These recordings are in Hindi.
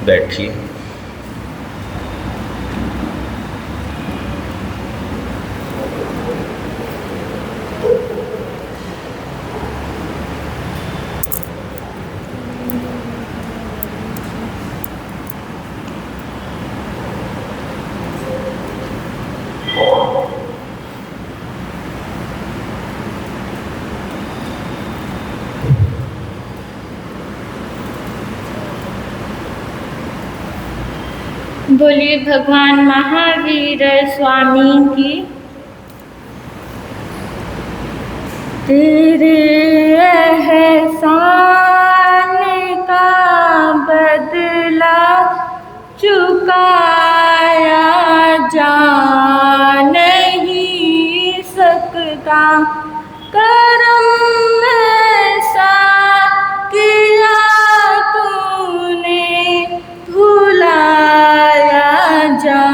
बैठिए। बोलिए भगवान महावीर स्वामी की। तेरे एहसान का बदला चुकाया जा नहीं सकता, करम ऐसा किया तूने भुलाया जा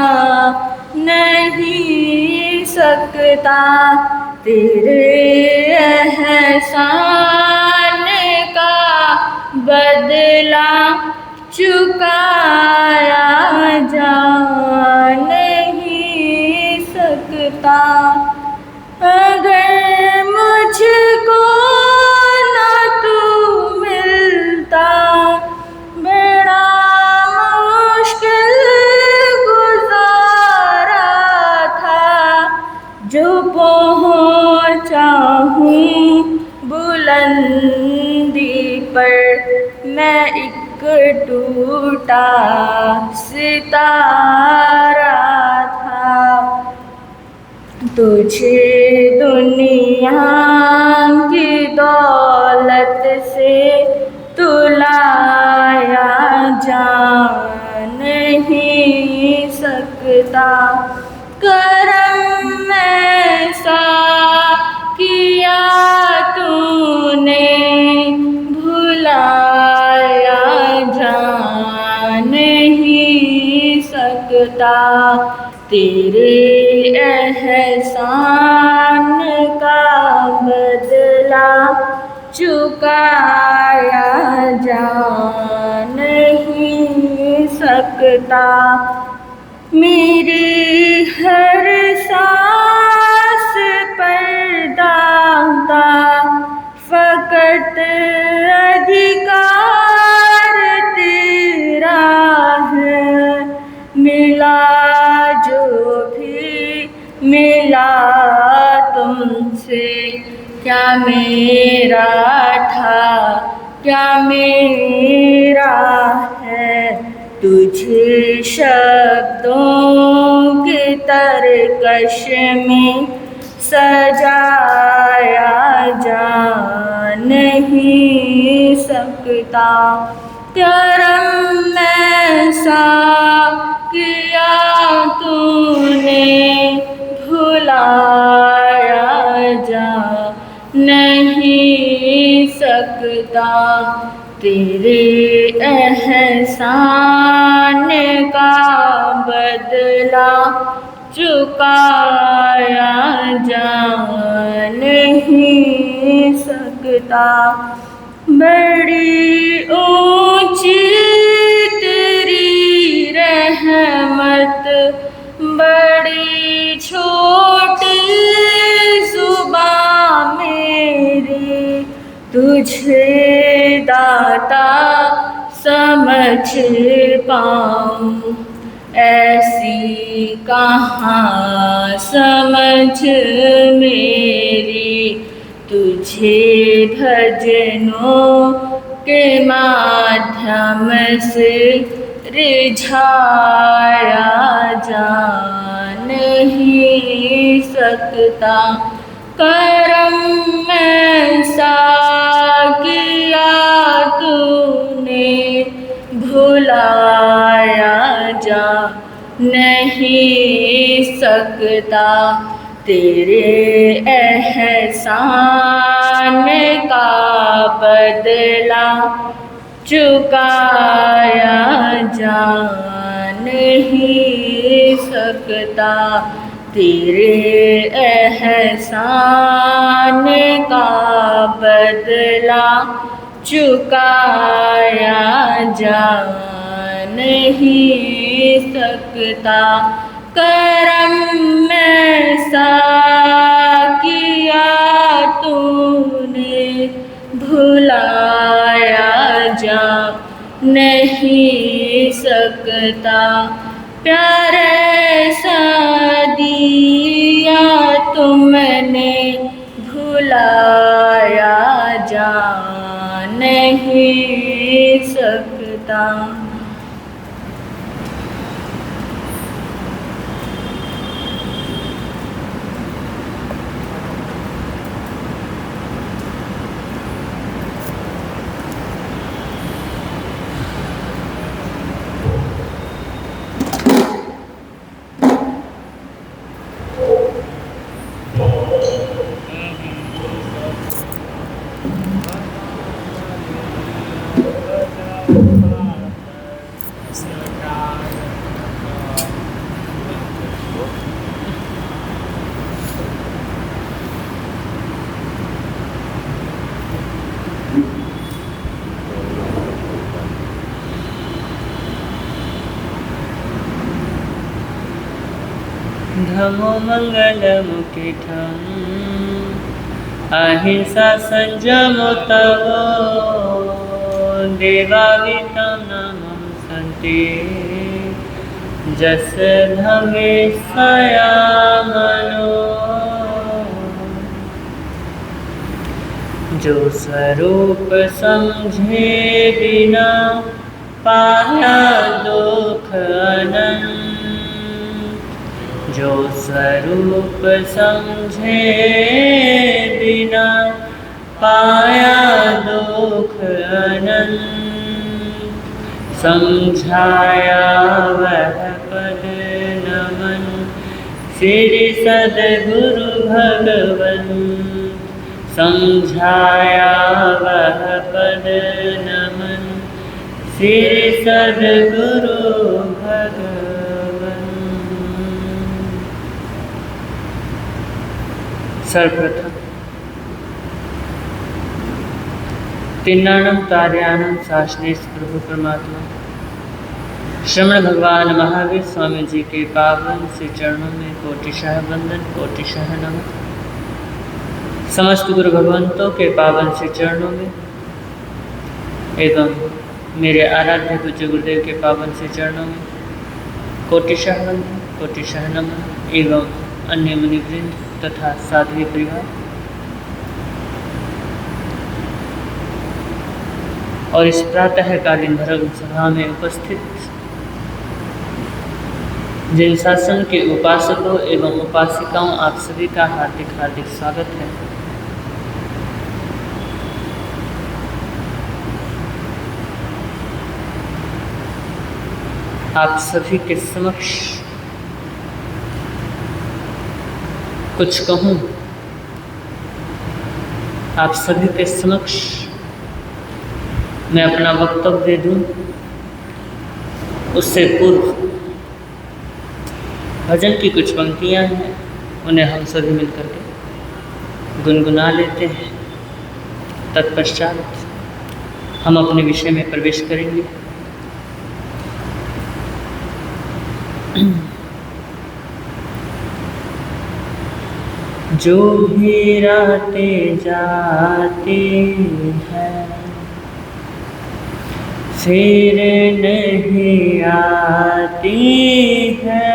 नहीं सकता। तेरे एहसान का बदला चुकाया जा नहीं सकता। अगर मुझको ना तू मिलता, बड़ा मुश्किल गुजारा था। जो पहुँचा हूँ बुलंदी पर, मैं एक टूटा सितारा था। तुझे दुनिया की दौलत से तुलाया जा नहीं सकता, करम ऐसा किया तूने भुलाया जा नहीं सकता। तेरे एहसान का बदला चुकाया जा नहीं सकता। मेरी हर सांस पर दाता फकत अधिकार तेरा है। मिला जो भी मिला तुमसे, क्या मेरा था क्या मेरा है। तुझे शब्दों के तरकश में सजाया जा नहीं सकता, करम ऐसा किया तूने भुलाया जा नहीं सकता। तेरे एहसान का बदला चुकाया जा नहीं सकता। बड़ी ऊंची तेरी रहमत, बड़ी छोटी जुबां मेरी, तुझे दाता समझ पाऊं, ऐसी कहाँ समझ मेरी, तुझे भजनों के माध्यम से रिझाया जा नहीं सकता। करम ऐसा किया तूने, भुलाया जा नहीं सकता। तेरे एहसान का बदला चुकाया जा नहीं सकता। तेरे एहसान का बदला चुकाया जा नहीं सकता। करम ऐसा किया तूने, भुलाया जा नहीं सकता। प्यार ऐसा दिया तुमने, भुलाया जा नहीं सकता। धमो मंगल मुखिठम, अहिंसा संयमो तवो, देवावितं नमः सन्ति, जस धमे सयामनो। जो स्वरूप समझे बिना, पाया दुख अनंत। जो स्वरूप समझे बिना, पाया दुख अनंत। समझाया वह पद नमन, श्री सद्गुरु भगवन। समझाया वह पद नमन, श्री सद्गुरु भगवन। सर्वप्रथम तिन्नानम कार्यानम शासनेश प्रभु परमात्मा श्रमण भगवान महावीर स्वामी जी के पावन श्री चरणों में कोटिशः वंदन, कोटिशः नमन। समस्त गुरु भगवंतों के पावन श्री चरणों में एवं मेरे आराध्य पूज्य गुरुदेव के पावन श्री चरणों में कोटिशः वंदन, कोटिशः नमन एवं अन्य मुनिवृंद तथा साध्वी परिवार और इस प्रातःकालीन धर्म सभा में उपस्थित जिन शासन के उपासकों एवं उपासिकाओं, आप सभी का हार्दिक हार्दिक स्वागत है। आप सभी के समक्ष कुछ कहूँ, आप सभी के समक्ष मैं अपना वक्तव्य दूँ, उससे पूर्व भजन की कुछ पंक्तियाँ हैं, उन्हें हम सभी मिलकर के गुनगुना लेते हैं। तत्पश्चात हम अपने विषय में प्रवेश करेंगे। जो भी रातें जाती हैं फिर नहीं आती है,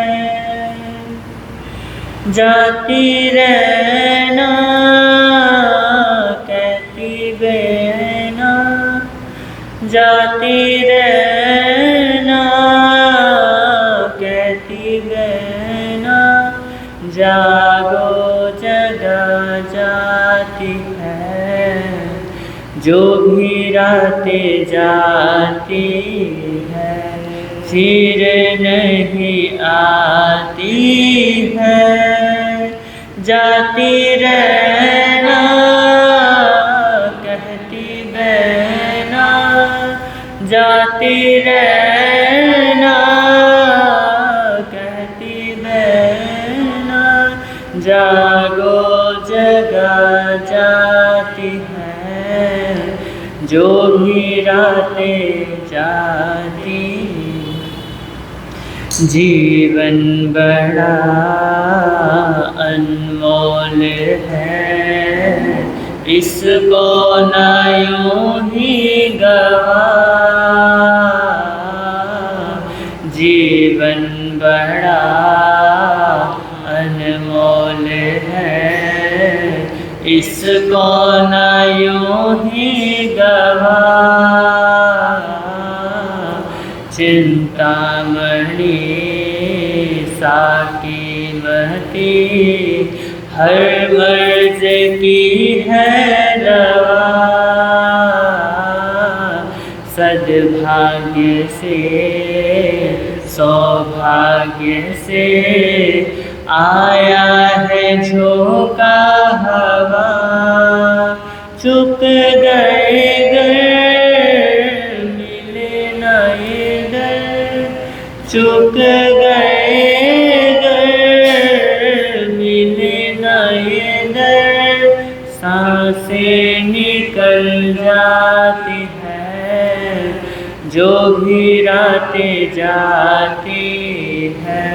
जाती रहना कहती बहना, जाती रहना कहती बहना, जागो जगा जाती है। जो भी रातें जाती है फिर नहीं आती है, जाती रहना कहती बहना, जाती रहना कहती बहना, जागो जगा जाती है। जो भी रातें जाती, जीवन बड़ा अनमोल है, इसको ना यूं ही गवा। जीवन बड़ा अनमोल है, इसको ना यूं ही गवा। चिंतामणि साकीमती हर मर्ज की है दवा, सद्भाग्य से सौभाग्य से आया है झोंका हवा। चुक गए घर मिले न इधर, चुक गए घर मिले न इधर, सांसें निकल जाती है। जो भी रातें जाती है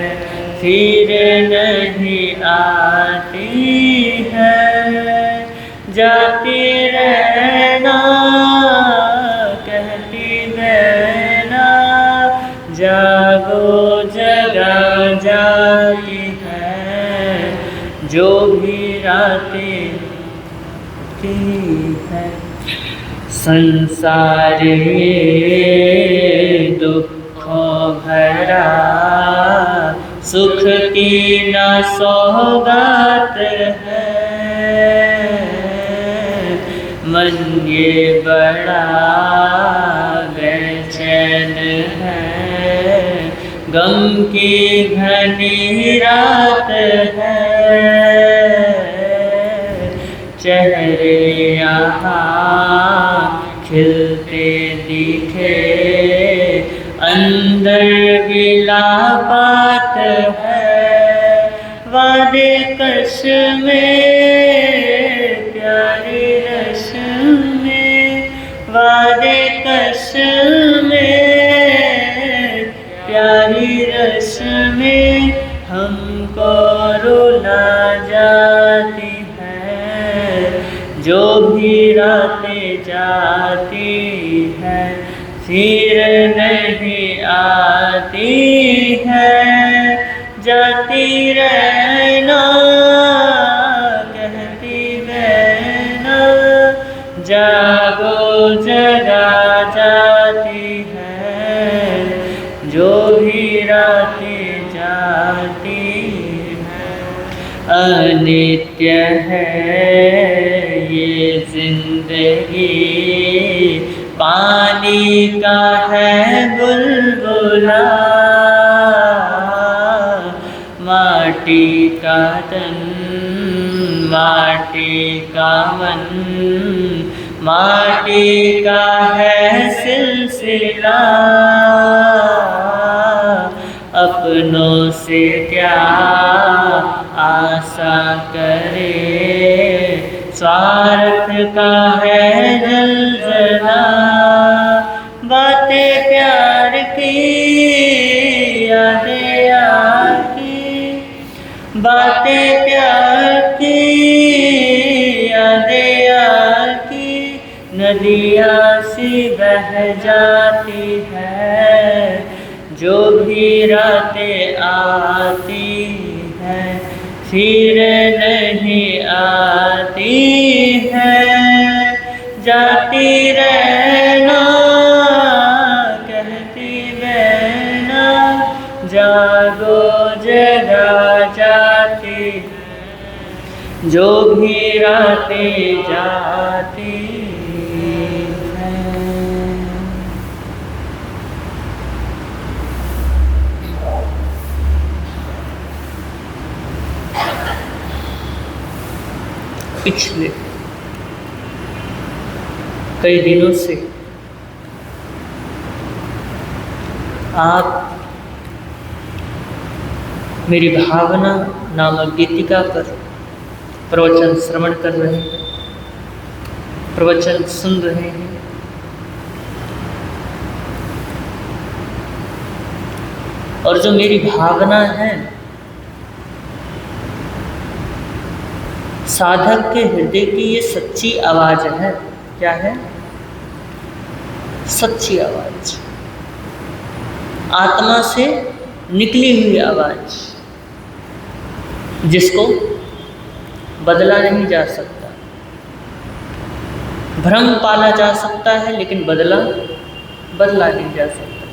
फिर नहीं आती है, जाती रहना कहती बहना, जागो जगा जाती है। जो भी रातें की है संसार ये दुखों भरा, सुख की न सौगात है। मन ये बड़ा बेचैन है, गम की घनी रात है। चेहरे यहाँ खिलते दिखे, अंदर विलापात है। वादे कश में प्यारी रश में, वादे कश में प्यारी रश में, हमको रुला जाती है। जो भी रातें जाती है फिर नहीं आती है, जाती रहना कहती बहना, जागो जगा जाती है। जो भी रातें जाती है अनित्य है ये जिंदगी, पानी का है बुलबुला। माटी का तन माटी का मन, माटी का है सिलसिला। अपनों से क्या आशा करे, स्वार्थ का है जलजला। नदियाँ सी बह जाती है, जो भी रातें आती है फिर नहीं आती है। जाती रहना कहती रहना, जागो जगा जाती है, जो भी रातें जाती है। पिछले कई दिनों से आप मेरी भावना नामक गीतिका पर प्रवचन श्रवण कर रहे हैं, प्रवचन सुन रहे हैं। और जो मेरी भावना है, साधक के हृदय की ये सच्ची आवाज है। क्या है? सच्ची आवाज, आत्मा से निकली हुई आवाज, जिसको बदला नहीं जा सकता। भ्रम पाला जा सकता है लेकिन बदला नहीं जा सकता।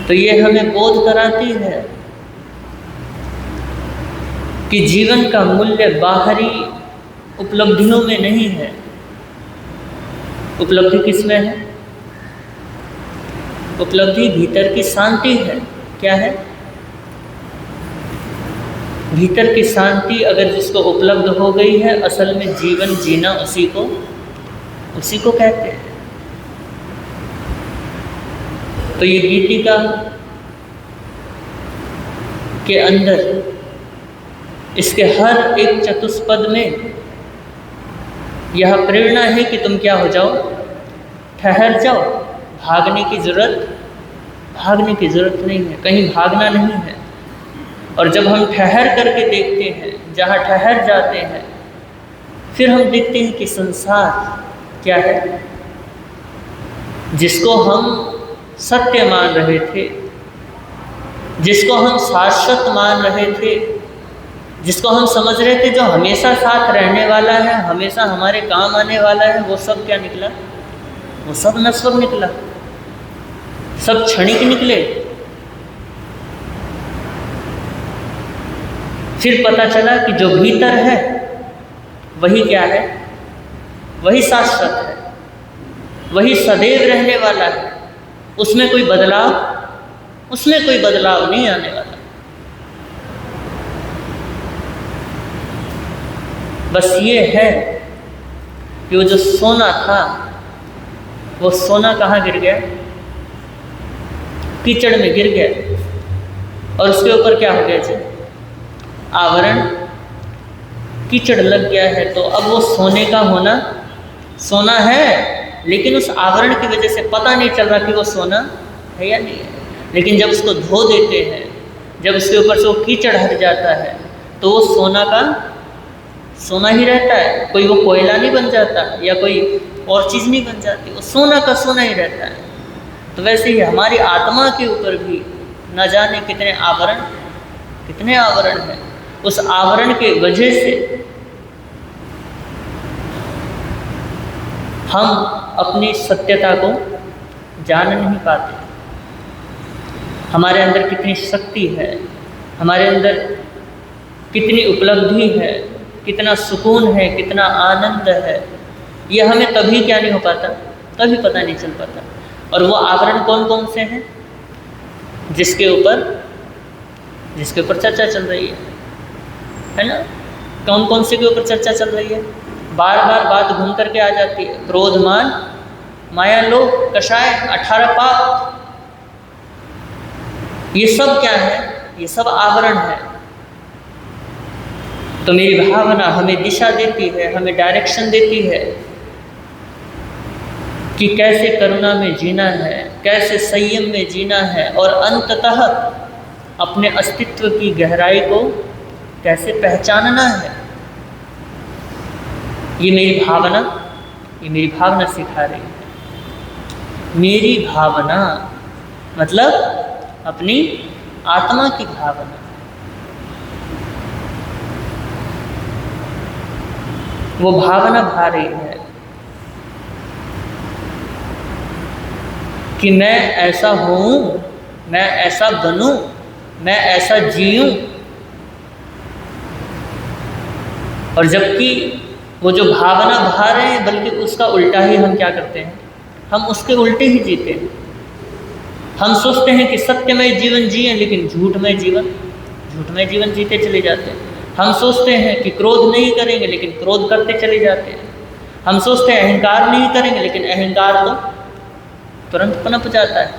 तो ये हमें बोध कराती है कि जीवन का मूल्य बाहरी उपलब्धियों में नहीं है। उपलब्धि किसमें है? उपलब्धि भीतर की शांति है। क्या है? भीतर की शांति अगर जिसको उपलब्ध हो गई है, असल में जीवन जीना उसी को कहते हैं। तो ये गीतिका के अंदर इसके हर एक चतुष्पद में यह प्रेरणा है कि तुम क्या हो जाओ? ठहर जाओ। भागने की जरूरत नहीं है, कहीं भागना नहीं है। और जब हम ठहर करके देखते हैं, जहाँ ठहर जाते हैं, फिर हम देखते हैं कि संसार क्या है, जिसको हम सत्य मान रहे थे, जिसको हम शाश्वत मान रहे थे, जिसको हम समझ रहे थे जो हमेशा साथ रहने वाला है, हमेशा हमारे काम आने वाला है, वो सब क्या निकला? वो सब नश्वर निकला, सब क्षणिक निकले। फिर पता चला कि जो भीतर है वही क्या है? वही शाश्वत है, वही सदैव रहने वाला है। उसमें कोई बदलाव नहीं आने वाला। बस ये है कि वो जो सोना था, वो सोना कहाँ गिर गया? कीचड़ में गिर गया। और उसके ऊपर क्या हो गया जी? आवरण, कीचड़ लग गया है। तो अब वो सोने का होना सोना है, लेकिन उस आवरण की वजह से पता नहीं चल रहा कि वो सोना है या नहीं है। लेकिन जब उसको धो देते हैं, जब उसके ऊपर से वो कीचड़ हट जाता है, तो वो सोना का सोना ही रहता है। कोई वो कोयला नहीं बन जाता या कोई और चीज़ नहीं बन जाती, वो सोना का सोना ही रहता है। तो वैसे ही हमारी आत्मा के ऊपर भी न जाने कितने आवरण हैं। उस आवरण के वजह से हम अपनी सत्यता को जान नहीं पाते। हमारे अंदर कितनी शक्ति है, हमारे अंदर कितनी उपलब्धि है, कितना सुकून है, कितना आनंद है, ये हमें तभी क्या नहीं हो पाता, तभी पता नहीं चल पाता। और वो आवरण कौन कौन से हैं? जिसके ऊपर चर्चा चल रही है ना? कौन कौन से के ऊपर चर्चा चल रही है? बार बार बात घूम करके आ जाती है। क्रोध, मान, माया, लोभ, कषाय, 18 पाप, ये सब क्या है? ये सब आवरण है। तो मेरी भावना हमें दिशा देती है, हमें डायरेक्शन देती है कि कैसे करुणा में जीना है, कैसे संयम में जीना है, और अंततः अपने अस्तित्व की गहराई को कैसे पहचानना है। ये मेरी भावना, ये मेरी भावना सिखा रही है। मेरी भावना मतलब अपनी आत्मा की भावना। वो भावना भा रही है कि मैं ऐसा हूँ, मैं ऐसा बनूं, मैं ऐसा जीऊं। और जबकि वो जो भावना भा रहे हैं, बल्कि उसका उल्टा ही हम क्या करते हैं, हम उसके उल्टे ही जीते हैं। हम सोचते हैं कि सत्यमय जीवन जिए, लेकिन झूठमय जीवन जीते चले जाते हैं। हम सोचते हैं कि क्रोध नहीं करेंगे, लेकिन क्रोध करते चले जाते हैं। हम सोचते हैं अहंकार नहीं करेंगे, लेकिन अहंकार तो तुरंत पनप जाता है।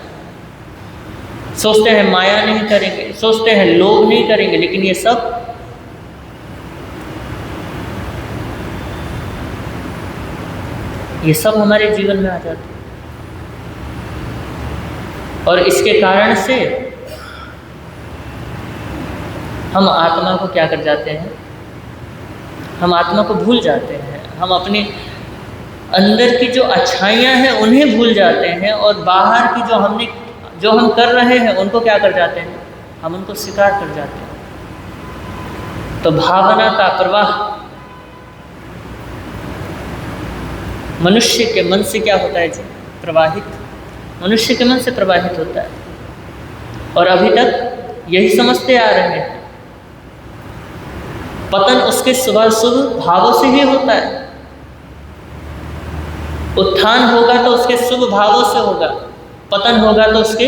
सोचते हैं माया नहीं करेंगे, सोचते हैं लोभ नहीं करेंगे, लेकिन ये सब हमारे जीवन में आ जाते हैं। और इसके कारण से हम आत्मा को क्या कर जाते हैं, हम आत्मा को भूल जाते हैं। हम अपने अंदर की जो अच्छाइयाँ हैं उन्हें भूल जाते हैं, और बाहर की जो हम कर रहे हैं उनको क्या कर जाते हैं, हम उनको स्वीकार कर जाते हैं। तो भावना का प्रवाह मनुष्य के मन से क्या होता है जी, प्रवाहित। मनुष्य के मन से प्रवाहित होता है। और अभी तक यही समझते आ रहे हैं, पतन उसके शुभ भावों से ही होता है। उत्थान होगा तो उसके शुभ भावों से होगा, पतन होगा तो उसके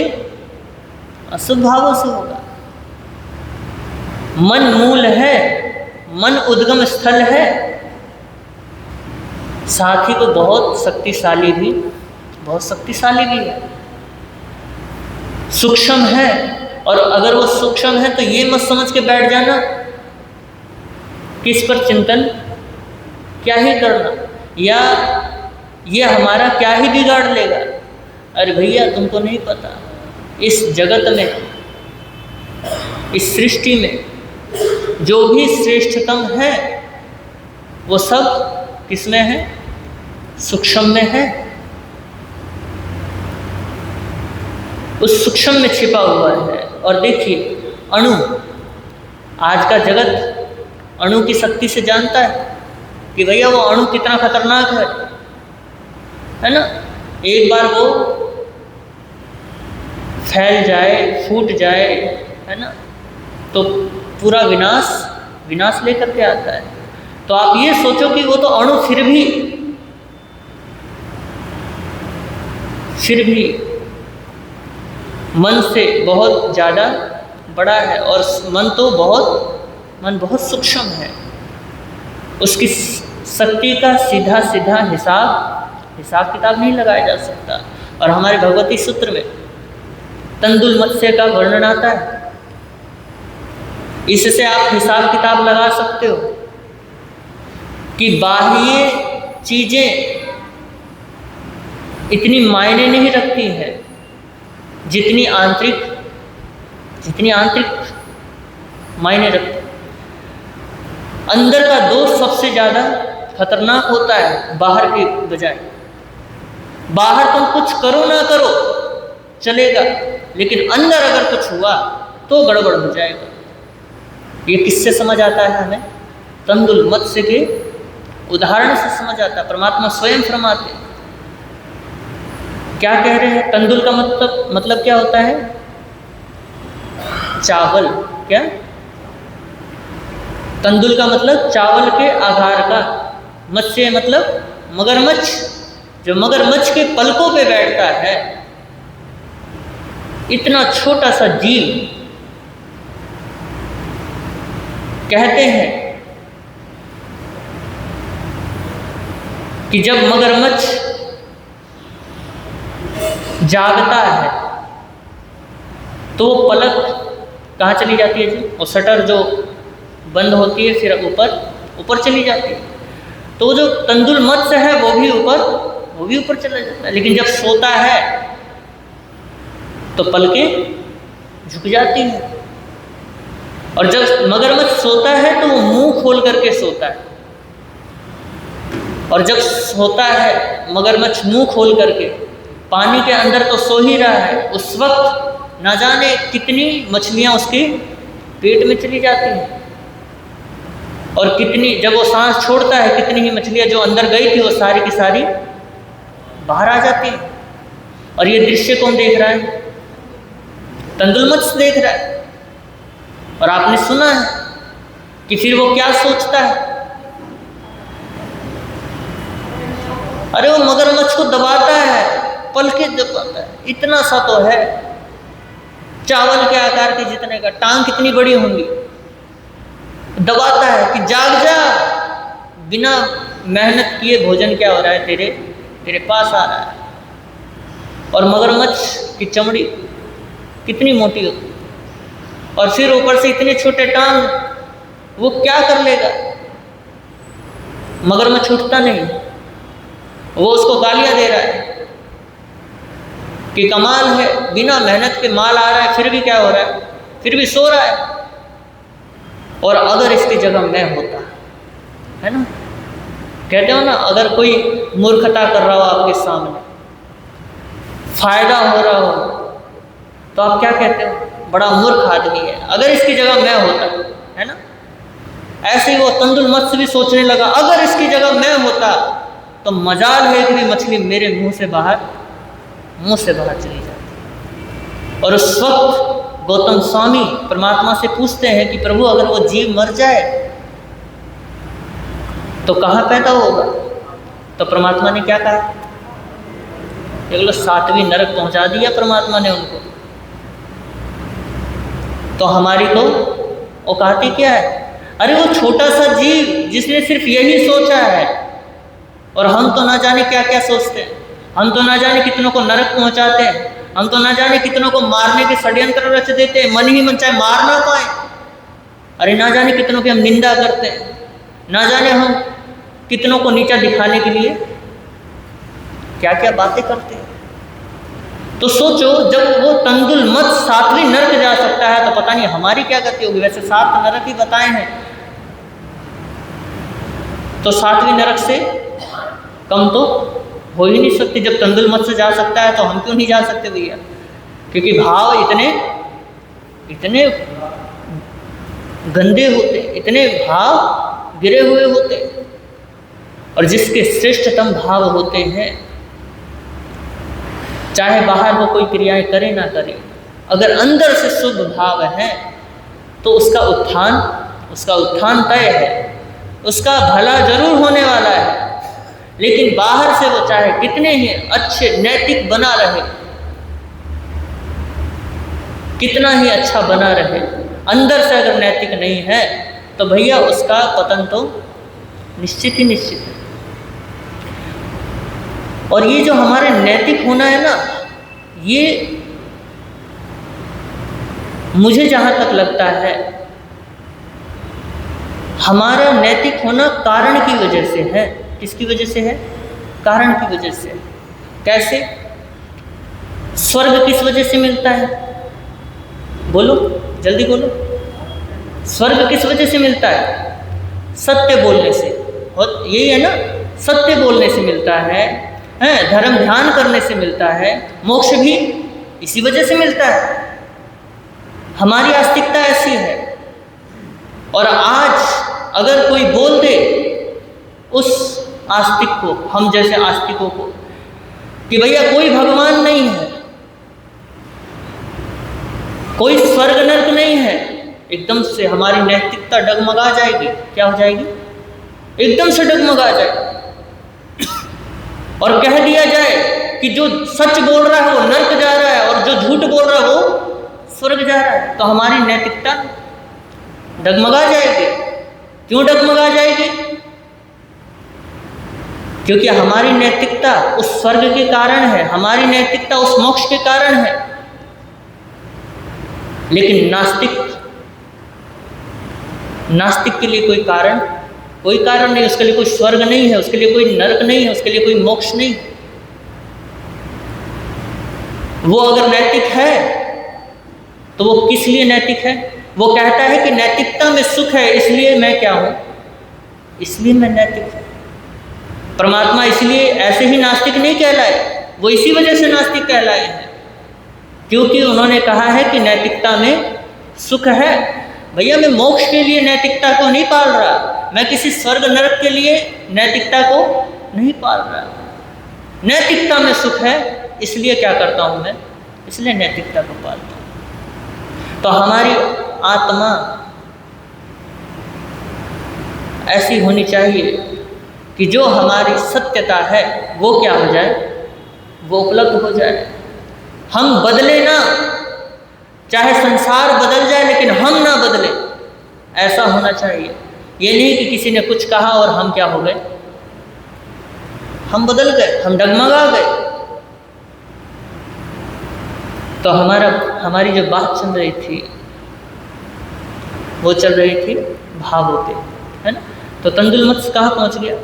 अशुभ भावों से होगा। मन मूल है, मन उद्गम स्थल है, साथ ही वो बहुत शक्तिशाली भी है, सूक्ष्म है। और अगर वो सूक्ष्म है तो ये मत समझ के बैठ जाना कि इस पर चिंतन क्या ही करना, या ये हमारा क्या ही बिगाड़ लेगा। अरे भैया, तुमको नहीं पता, इस जगत में, इस सृष्टि में जो भी श्रेष्ठतम है वो सब किसमें है, सूक्ष्म में है। उस सूक्ष्म में छिपा हुआ है। और देखिए, अणु, आज का जगत अणु की शक्ति से जानता है कि भैया वो अणु कितना खतरनाक है ना। एक बार वो फैल जाए, फूट जाए, है ना, तो पूरा विनाश लेकर के आता है। तो आप ये सोचो कि वो तो अणु फिर भी मन से बहुत ज़्यादा बड़ा है, और मन बहुत सूक्ष्म है। उसकी शक्ति का सीधा हिसाब किताब नहीं लगाया जा सकता। और हमारे भगवती सूत्र में तंदुल मत्स्य का वर्णन आता है। इससे आप हिसाब किताब लगा सकते हो कि बाह्य चीज़ें इतनी मायने नहीं रखती हैं जितनी आंतरिक मायने रखती। अंदर का दोष सबसे ज़्यादा खतरनाक होता है बाहर के बजाय। बाहर तुम कुछ करो ना करो चलेगा, लेकिन अंदर अगर कुछ हुआ तो गड़बड़ हो जाएगा। ये किससे समझ आता है हमें? तंदुल मत्स्य के उदाहरण से समझ आता है। परमात्मा स्वयं फरमाते हैं, क्या कह रहे हैं? तंदुल का मतलब क्या होता है? चावल। क्या? तंदुल का मतलब चावल के आधार का। मत्स्य मतलब मगरमच्छ, जो मगरमच्छ के पलकों पे बैठता है। इतना छोटा सा जीव। कहते हैं कि जब मगरमच्छ जागता है तो पलक कहाँ चली जाती है जी? और शटर जो बंद होती है फिर ऊपर चली जाती है। तो जो तंदुल मत्स्य है वो भी ऊपर चला जाता है। लेकिन जब सोता है तो पलकें झुक जाती हैं। और जब मगरमच्छ सोता है तो वो मुंह खोल करके सोता है। और जब सोता है मगरमच्छ मुंह खोल करके, पानी के अंदर तो सो ही रहा है, उस वक्त ना जाने कितनी मछलियां उसके पेट में चली जाती हैं, और कितनी, जब वो सांस छोड़ता है, कितनी ही मछलियां जो अंदर गई थी वो सारी की सारी बाहर आ जाती हैं। और ये दृश्य कौन देख रहा है? तंदुलमत्स्य देख रहा है। और आपने सुना है कि फिर वो क्या सोचता है? अरे वो मगरमच्छ को दबाता है, पलके दबाता है, इतना सा तो है, चावल के आकार के जितने का, टांग कितनी बड़ी होंगी, दबाता है कि जाग जा, बिना मेहनत किए भोजन क्या हो रहा है, तेरे पास आ रहा है। और मगरमच्छ की चमड़ी कितनी मोटी होती, और फिर ऊपर से इतने छोटे टांग, वो क्या कर लेगा? मगरमच्छ उठता नहीं, वो उसको गालियां दे रहा है कि कमाल है, बिना मेहनत के माल आ रहा है, फिर भी क्या हो रहा है, फिर भी सो रहा है। और अगर इसकी जगह मैं होता, है ना, कहते हो ना, अगर कोई मूर्खता कर रहा हो आपके सामने, फायदा हो रहा हो, तो आप क्या कहते हो? बड़ा मूर्ख आदमी है। अगर इसकी जगह मैं होता, है ना, ऐसे ही वो तंदुलमत्स्य भी सोचने लगा, अगर इसकी जगह मैं होता तो मजाल है कि मछली मेरे मुंह से बाहर चली जाती। और उस वक्त गौतम स्वामी परमात्मा से पूछते हैं कि प्रभु, अगर वो जीव मर जाए तो कहाँ पैदा होगा? तो परमात्मा ने क्या कहा? एक लोग 7वीं नरक पहुंचा दिया परमात्मा ने उनको। तो हमारी तो औकात ही क्या है? अरे वो छोटा सा जीव जिसने सिर्फ यही सोचा है, और हम तो ना जाने क्या क्या सोचते हैं, हम तो ना जाने कितनों को नरक पहुंचाते हैं, हम तो ना जाने कितनों को मारने के षड्यंत्र रच देते हैं, मन ही मन चाहे मार ना पाए। अरे ना जाने कितनों की हम निंदा करते हैं, ना जाने हम कितनों को नीचा दिखाने के लिए क्या क्या बातें करते हैं। तो सोचो, जब वो तंदुलमत्स्य 7वीं नरक जा सकता है, तो पता नहीं हमारी क्या गति होगी। वैसे 7 नरक ही बताए हैं, तो 7वीं नरक से कम तो हो ही नहीं सकती। जब तंदुलमत्स्य जा सकता है तो हम क्यों नहीं जा सकते भैया? क्योंकि भाव इतने गंदे होते, इतने भाव गिरे हुए होते, और जिसके श्रेष्ठतम भाव होते हैं, चाहे बाहर वो कोई क्रियाएं करे ना करे, अगर अंदर से शुद्ध भाव है तो उसका उत्थान तय है, उसका भला जरूर होने वाला है। लेकिन बाहर से वो चाहे कितने ही अच्छे नैतिक बना रहे, कितना ही अच्छा बना रहे, अंदर से अगर नैतिक नहीं है तो भैया उसका पतन तो निश्चित ही निश्चित है। और ये जो हमारे नैतिक होना है ना, ये मुझे जहाँ तक लगता है, हमारा नैतिक होना कारण की वजह से है। किसकी वजह से है? कारण की वजह से। कैसे? स्वर्ग किस वजह से मिलता है? बोलो, जल्दी बोलो। स्वर्ग किस वजह से मिलता है? सत्य बोलने से। और यही है ना, सत्य बोलने से मिलता है, धर्म ध्यान करने से मिलता है, मोक्ष भी इसी वजह से मिलता है। हमारी आस्तिकता ऐसी है। और आज अगर कोई बोल दे उस आस्तिक को, हम जैसे आस्तिकों को, कि भैया कोई भगवान नहीं है, कोई स्वर्ग नरक नहीं है, एकदम से हमारी नैतिकता डगमगा जाएगी। क्या हो जाएगी? एकदम से डगमगा जाएगी। और कह दिया जाए कि जो सच बोल रहा है वो नरक जा रहा है, और जो झूठ बोल रहा है वो स्वर्ग जा रहा है, तो हमारी नैतिकता डगमगा जाएगी। क्यों डगमगा जाएगी? क्योंकि हमारी नैतिकता उस स्वर्ग के कारण है, हमारी नैतिकता उस मोक्ष के कारण है। लेकिन नास्तिक के लिए कोई कारण नहीं, उसके लिए कोई स्वर्ग नहीं है, उसके लिए कोई नरक नहीं है, उसके लिए कोई मोक्ष नहीं। वो अगर नैतिक है तो वो किस लिए नैतिक है? वो कहता है कि नैतिकता में सुख है, इसलिए मैं क्या हूं? इसलिए मैं नैतिक हूं। परमात्मा इसलिए ऐसे ही नास्तिक नहीं कहलाए, वो इसी वजह से नास्तिक कहलाए हैं क्योंकि उन्होंने कहा है कि नैतिकता में सुख है। भैया मैं मोक्ष के लिए नैतिकता को नहीं पाल रहा, मैं किसी स्वर्ग नरक के लिए नैतिकता को नहीं पाल रहा। नैतिकता में सुख है इसलिए क्या करता हूँ मैं, इसलिए नैतिकता को पालता हूँ। तो हमारी आत्मा ऐसी होनी चाहिए कि जो हमारी सत्यता है वो क्या हो जाए, वो उपलब्ध हो जाए। हम बदले ना, चाहे संसार बदल जाए लेकिन हम ना बदले, ऐसा होना चाहिए। ये नहीं कि किसी ने कुछ कहा और हम क्या हो गए, हम बदल गए, हम डगमगा गए। तो हमारी जो बात चल रही थी वो चल रही थी भावों पे, है ना। तो तंदुल मत्स्य कहाँ पहुंच गया।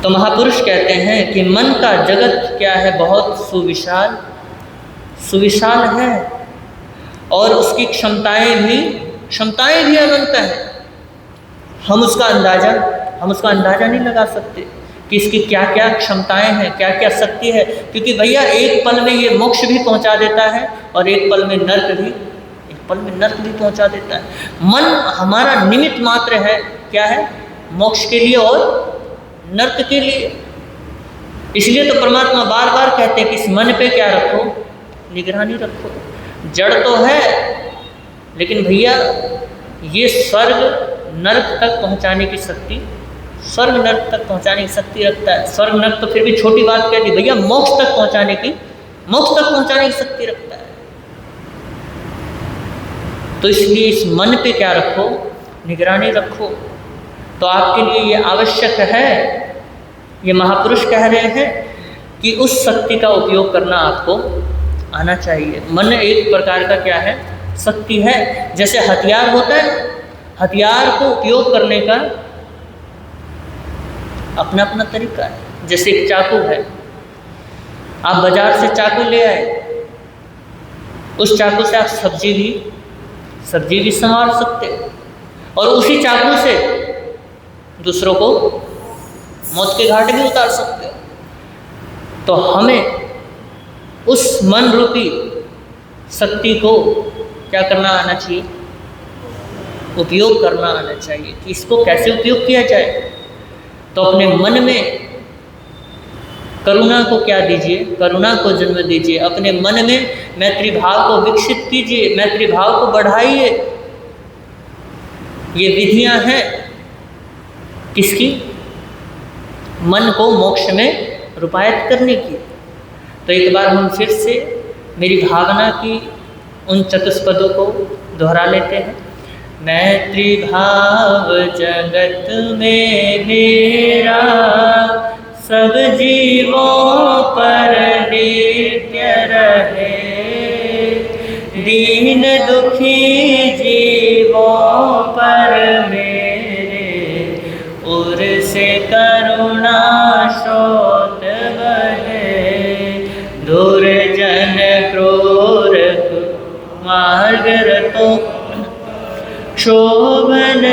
तो महापुरुष कहते हैं कि मन का जगत क्या है, बहुत सुविशाल है और उसकी क्षमताएं भी अनंत है। हम उसका अंदाजा नहीं लगा सकते कि इसकी क्या क्या क्षमताएं हैं, क्या क्या शक्ति है। क्योंकि भैया एक पल में ये मोक्ष भी पहुंचा देता है और एक पल में नर्क भी पहुंचा देता है। मन हमारा निमित्त मात्र है, क्या है, मोक्ष के लिए और नर्क के लिए। इसलिए तो परमात्मा बार बार कहते हैं कि इस मन पे क्या रखो, निगरानी रखो। जड़ तो है लेकिन भैया ये स्वर्ग नर्क तक पहुंचाने की शक्ति, स्वर्ग नर्क तक पहुंचाने की शक्ति रखता है। स्वर्ग नर्क तो फिर भी छोटी बात कह दी, भैया मोक्ष तक पहुंचाने की शक्ति रखता है। तो इसलिए इस मन पे क्या रखो, निगरानी रखो। तो आपके लिए ये आवश्यक है, ये महापुरुष कह रहे हैं कि उस शक्ति का उपयोग करना आपको आना चाहिए। मन एक प्रकार का क्या है, शक्ति है। जैसे हथियार होता है, हथियार को उपयोग करने का अपना अपना तरीका है। जैसे एक चाकू है, आप बाजार से चाकू ले आए, उस चाकू से आप सब्जी भी संवार सकते हो और उसी चाकू से दूसरों को मौत के घाट भी उतार सकते हो। तो हमें उस मन रूपी शक्ति को क्या करना आना चाहिए, उपयोग करना आना चाहिए। कि इसको कैसे उपयोग किया जाए। तो अपने मन में करुणा को क्या दीजिए, करुणा को जन्म दीजिए। अपने मन में मैत्री भाव को विकसित कीजिए, मैत्री भाव को बढ़ाइए। ये विधियां हैं किसकी, मन को मोक्ष में रूपायित करने की। तो एक बार हम फिर से मेरी भावना की उन चतुष्पदों को दोहरा लेते हैं। मैत्री भाव जगत में मेरा, सब जीवों पर नित्य रहे। दीन दुखी जीवों पर मेरे उर से करुणा स्रोत बहे। दुर्जन क्रूर मार्ग रतो शोभन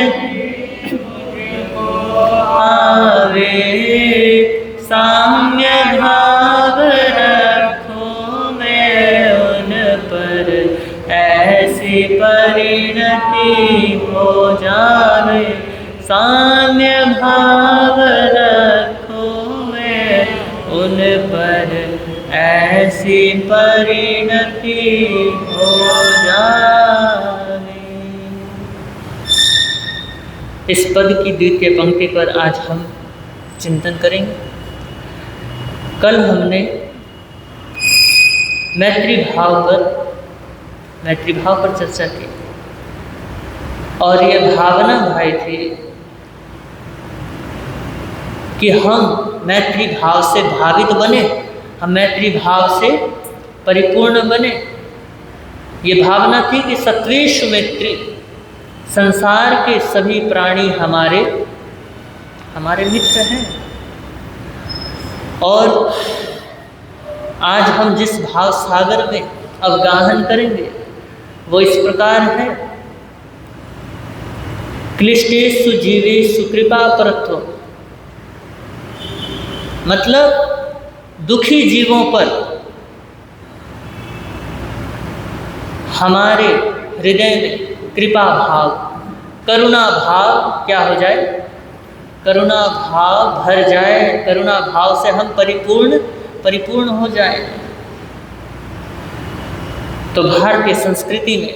आवे। साम्य भाव रखो मैं उन पर, ऐसी परिणति हो जावे। साम्य भाव रखो मैं उन पर, ऐसी परिणति हो जावे। इस पद की द्वितीय पंक्ति पर आज हम चिंतन करेंगे। कल हमने मैत्री भाव पर चर्चा की और ये भावना भाई थी कि हम मैत्री भाव से भावित बने, हम मैत्री भाव से परिपूर्ण बने। ये भावना थी कि सत्वेश मैत्री, संसार के सभी प्राणी हमारे मित्र हैं। और आज हम जिस भाव सागर में अवगाहन करेंगे वो इस प्रकार है क्लिष्टेषु जीवेषु कृपा परत्व, मतलब दुखी जीवों पर हमारे हृदय में कृपा भाव, करुणा भाव क्या हो जाए, करुणा भाव भर जाए, करुणा भाव से हम परिपूर्ण हो जाए। तो भारतीय संस्कृति में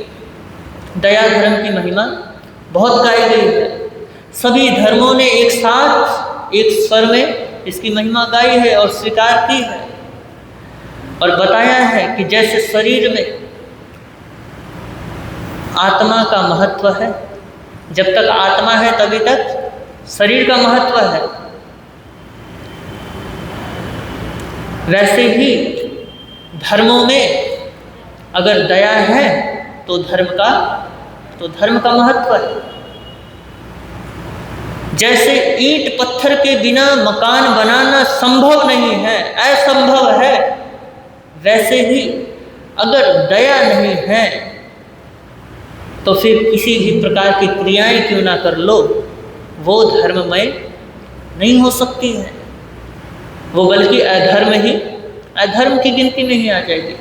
दया धर्म की महिमा बहुत गाई गई है। सभी धर्मों ने एक साथ एक स्वर में इसकी महिमा गाई है और स्वीकार की है और बताया है कि जैसे शरीर में आत्मा का महत्व है, जब तक आत्मा है तभी तक शरीर का महत्व है, वैसे ही धर्मों में अगर दया है तो धर्म का महत्व है। जैसे ईंट पत्थर के बिना मकान बनाना संभव नहीं है, असंभव है, वैसे ही अगर दया नहीं है तो फिर किसी भी प्रकार की क्रियाएं क्यों ना कर लो, वो धर्ममय नहीं हो सकती है, वो बल्कि अधर्म की गिनती में ही आ जाएगी।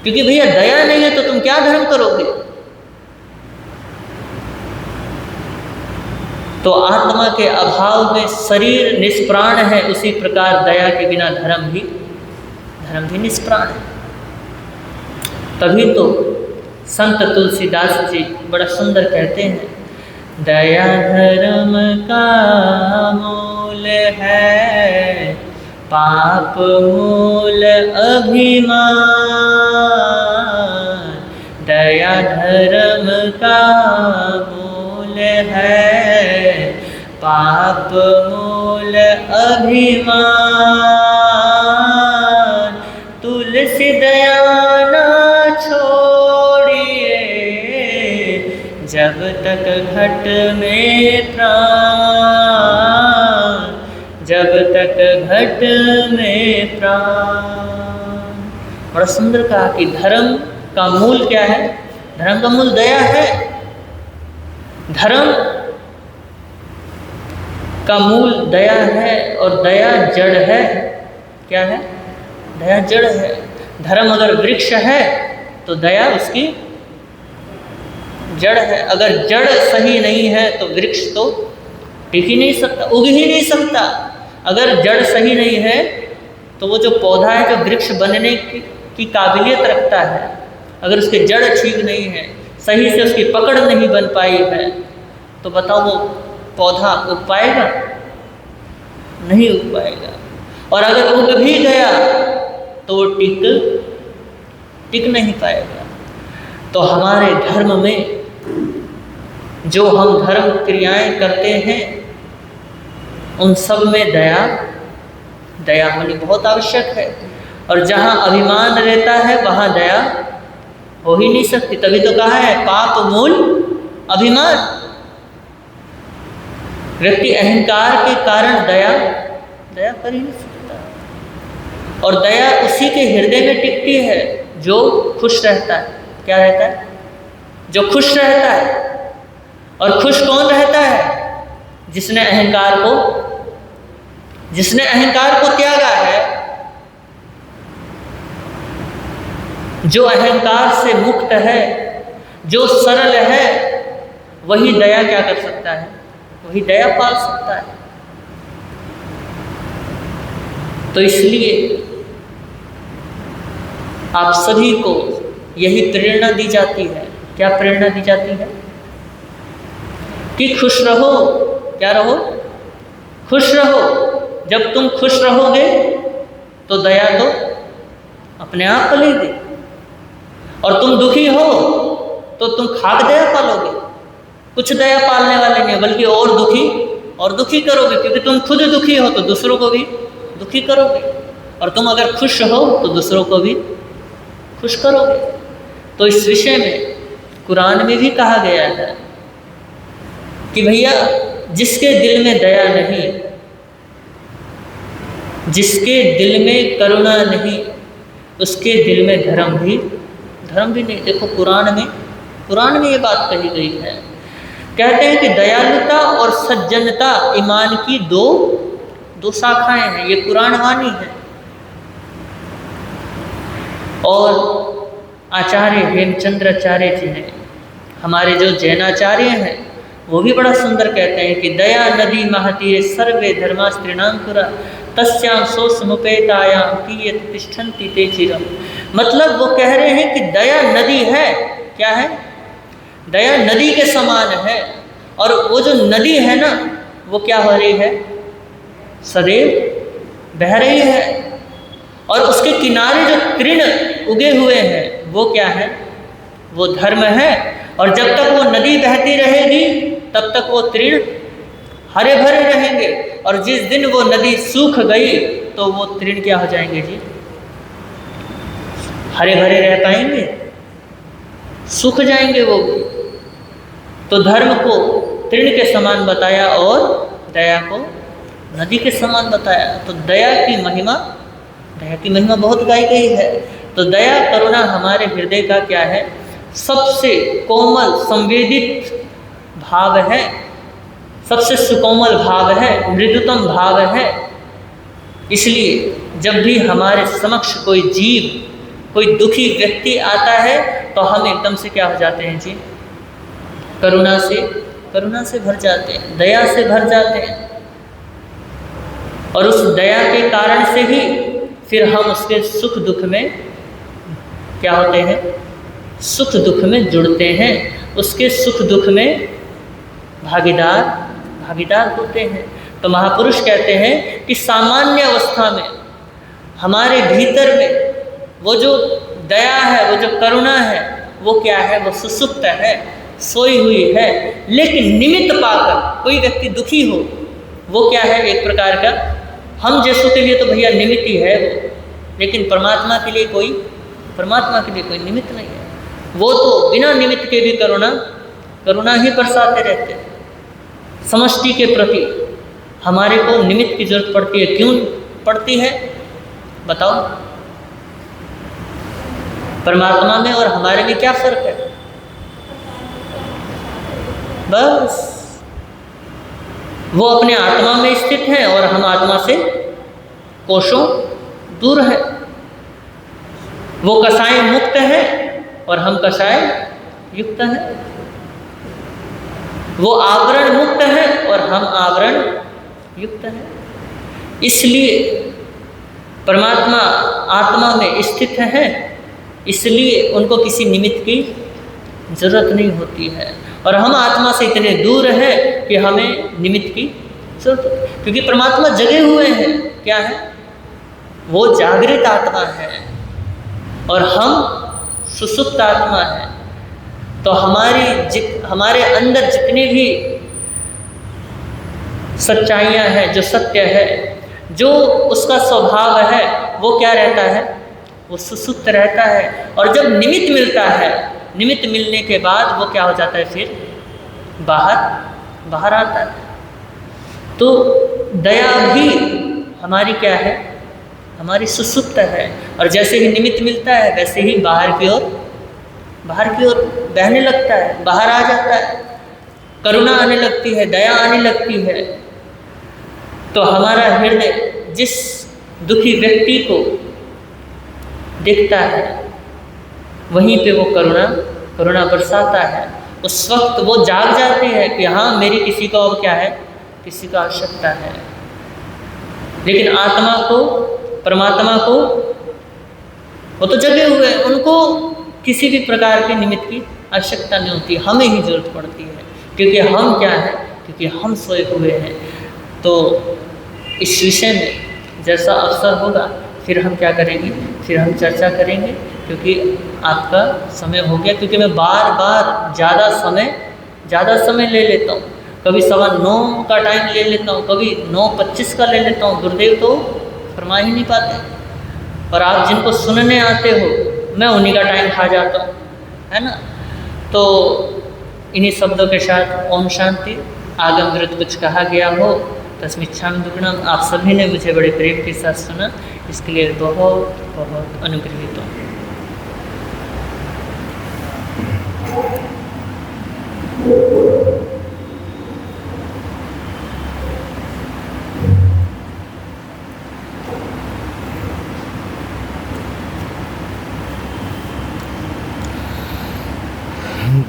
क्योंकि भैया दया नहीं है तो तुम क्या धर्म करोगे। तो आत्मा के अभाव में शरीर निष्प्राण है, उसी प्रकार दया के बिना धर्म भी निष्प्राण है। तभी तो संत तुलसीदास जी बड़ा सुंदर कहते हैं, दया धर्म का मूल है, पाप मूल अभिमान। दया धर्म का मूल है, पाप मूल अभिमान। तुलसी दया ना छोड़िए, जब तक घट में प्राण, जब तक घट में प्राण। बड़ा सुंदर कहा कि धर्म का मूल क्या है, धर्म का मूल दया है। धर्म का मूल दया है और दया जड़ है। क्या है? दया जड़ है। धर्म अगर वृक्ष है तो दया उसकी जड़ है। अगर जड़ सही नहीं है तो वृक्ष तो टिक ही नहीं सकता, उग ही नहीं सकता। अगर जड़ सही नहीं है तो वो जो पौधा है जो वृक्ष बनने की काबिलियत रखता है, अगर उसकी जड़ ठीक नहीं है, सही से उसकी पकड़ नहीं बन पाई है, तो बताओ वो पौधा उग पाएगा? नहीं उग पाएगा। और अगर उग भी गया तो वो टिक नहीं पाएगा। तो हमारे धर्म में जो हम धर्म क्रियाएं करते हैं उन सब में दया होनी बहुत आवश्यक है। और जहाँ अभिमान रहता है वहाँ दया हो ही नहीं सकती। तभी तो कहा है पाप मूल अभिमान। व्यक्ति अहंकार के कारण दया कर ही नहीं सकता। और दया उसी के हृदय में टिकती है जो खुश रहता है। क्या रहता है? जो खुश रहता है। और खुश कौन रहता है? जिसने अहंकार को त्यागा है, जो अहंकार से मुक्त है, जो सरल है, वही दया क्या कर सकता है? वही दया पाल सकता है। तो इसलिए आप सभी को यही प्रेरणा दी जाती है। क्या प्रेरणा दी जाती है? कि खुश रहो। क्या रहो? खुश रहो। जब तुम खुश रहोगे तो दया तो अपने आप पलेगी। और तुम दुखी हो तो तुम खाक दया पालोगे। कुछ दया पालने वाले नहीं, बल्कि और दुखी करोगे। क्योंकि तुम खुद दुखी हो तो दूसरों को भी दुखी करोगे। और तुम अगर खुश हो तो दूसरों को भी खुश करोगे। तो इस विषय में कुरान में भी कहा गया है कि भैया जिसके दिल में दया नहीं, जिसके दिल में करुणा नहीं, उसके दिल में धर्म भी नहीं। देखो कुरान में ये बात कही गई है। कहते हैं कि दयालुता और सज्जनता ईमान की दो शाखाएं हैं, ये पुराण वाणी है। और आचार्य हेमचंद्राचार्य जी ने, हमारे जो जैनाचार्य हैं, वो भी बड़ा सुंदर कहते हैं कि दया नदी महती सर्वे धर्मास्त्रीणाम पुरा तस्याम सो समुपेतायाम कियत तिष्ठन्ति ते चिरम। मतलब वो कह रहे हैं कि दया नदी है, क्या है? दया नदी के समान है। और वो जो नदी है ना, वो क्या हो रही है? सदैव बह रही है। और उसके किनारे जो तृण उगे हुए हैं, वो क्या है? वो धर्म है। और जब तक वो नदी बहती रहेगी तब तक वो तृण हरे भरे रहेंगे। और जिस दिन वो नदी सूख गई तो वो तृण क्या हो जाएंगे जी? हरे भरे रह पाएंगे? सूख जाएंगे वो भी। तो धर्म को तृण के समान बताया और दया को नदी के समान बताया। तो दया की महिमा बहुत गाई गई है। तो दया करुणा हमारे हृदय का क्या है? सबसे कोमल संवेदित भाव है, सबसे सुकोमल भाव है, मृदुतम भाव है। इसलिए जब भी हमारे समक्ष कोई जीव, कोई दुखी व्यक्ति आता है तो हम एकदम से क्या हो जाते हैं जी? करुणा से भर जाते हैं, दया से भर जाते हैं। और उस दया के कारण से ही फिर हम उसके सुख दुख में क्या होते हैं? सुख दुख में जुड़ते हैं, उसके सुख दुख में भागीदार होते हैं। तो महापुरुष कहते हैं कि सामान्य अवस्था में हमारे भीतर में वो जो दया है, वो जो करुणा है, वो क्या है? वो सुसुप्त है, सोई हुई है। लेकिन निमित्त पाकर कोई व्यक्ति दुखी हो, वो क्या है? एक प्रकार का, हम जैसों के लिए तो भैया निमित्त ही है वो, लेकिन परमात्मा के लिए कोई निमित्त नहीं है। वो तो बिना निमित्त के भी करुणा ही बरसाते रहते हैं। समष्टि के प्रति हमारे को निमित्त की जरूरत पड़ती है। क्यों पड़ती है बताओ? परमात्मा में और हमारे में क्या फर्क है? बस वो अपने आत्मा में स्थित हैं और हम आत्मा से कोशों दूर हैं। वो कषाय मुक्त है और हम कषाय युक्त हैं। वो आवरण मुक्त है और हम आवरण युक्त हैं। इसलिए परमात्मा आत्मा में स्थित है, इसलिए उनको किसी निमित्त की जरूरत नहीं होती है। और हम आत्मा से इतने दूर हैं कि हमें निमित्त की जरूरत, क्योंकि परमात्मा जगे हुए हैं। क्या है? वो जागृत आत्मा है और हम सुसुप्त आत्मा है। तो हमारे अंदर जितनी भी सच्चाइयाँ हैं, जो सत्य है, जो उसका स्वभाव है, वो क्या रहता है? वो सुसुप्त रहता है। और जब निमित्त मिलता है, निमित्त मिलने के बाद वो क्या हो जाता है? फिर बाहर आता है। तो दया भी हमारी क्या है? हमारी सुसुप्त है। और जैसे ही निमित्त मिलता है वैसे ही बाहर की ओर बहने लगता है, बाहर आ जाता है। करुणा आने लगती है, दया आने लगती है। तो हमारा हृदय जिस दुखी व्यक्ति को देखता है वहीं पे वो करुणा बरसाता है। उस वक्त वो जाग जाती है कि हाँ, मेरी किसी को अब क्या है? किसी का आवश्यकता है। लेकिन आत्मा को, परमात्मा को, वो तो जगे हुए, उनको किसी भी प्रकार के निमित्त की आवश्यकता नहीं होती, हमें ही जरूरत पड़ती है। क्योंकि हम क्या है? क्योंकि हम सोए हुए हैं। तो इस विषय में जैसा अवसर होगा फिर हम क्या करेंगे? फिर हम चर्चा करेंगे। क्योंकि आपका समय हो गया, क्योंकि मैं बार ज़्यादा समय ले लेता हूँ। कभी 9:15 का टाइम ले लेता हूँ, कभी 9:25 का ले लेता हूँ। गुरुदेव तो फरमा ही नहीं पाते, और आप जिनको सुनने आते हो मैं उन्हीं का टाइम खा जाता हूँ, है ना। तो इन्हीं शब्दों के साथ ओम शांति। आगम विरुद्ध कुछ कहा गया हो तस्मिच्छामि दुक्कडम। आप सभी ने मुझे बड़े प्रेम के साथ सुना, इसके लिए बहुत बहुत अनुग्रहित हूँ।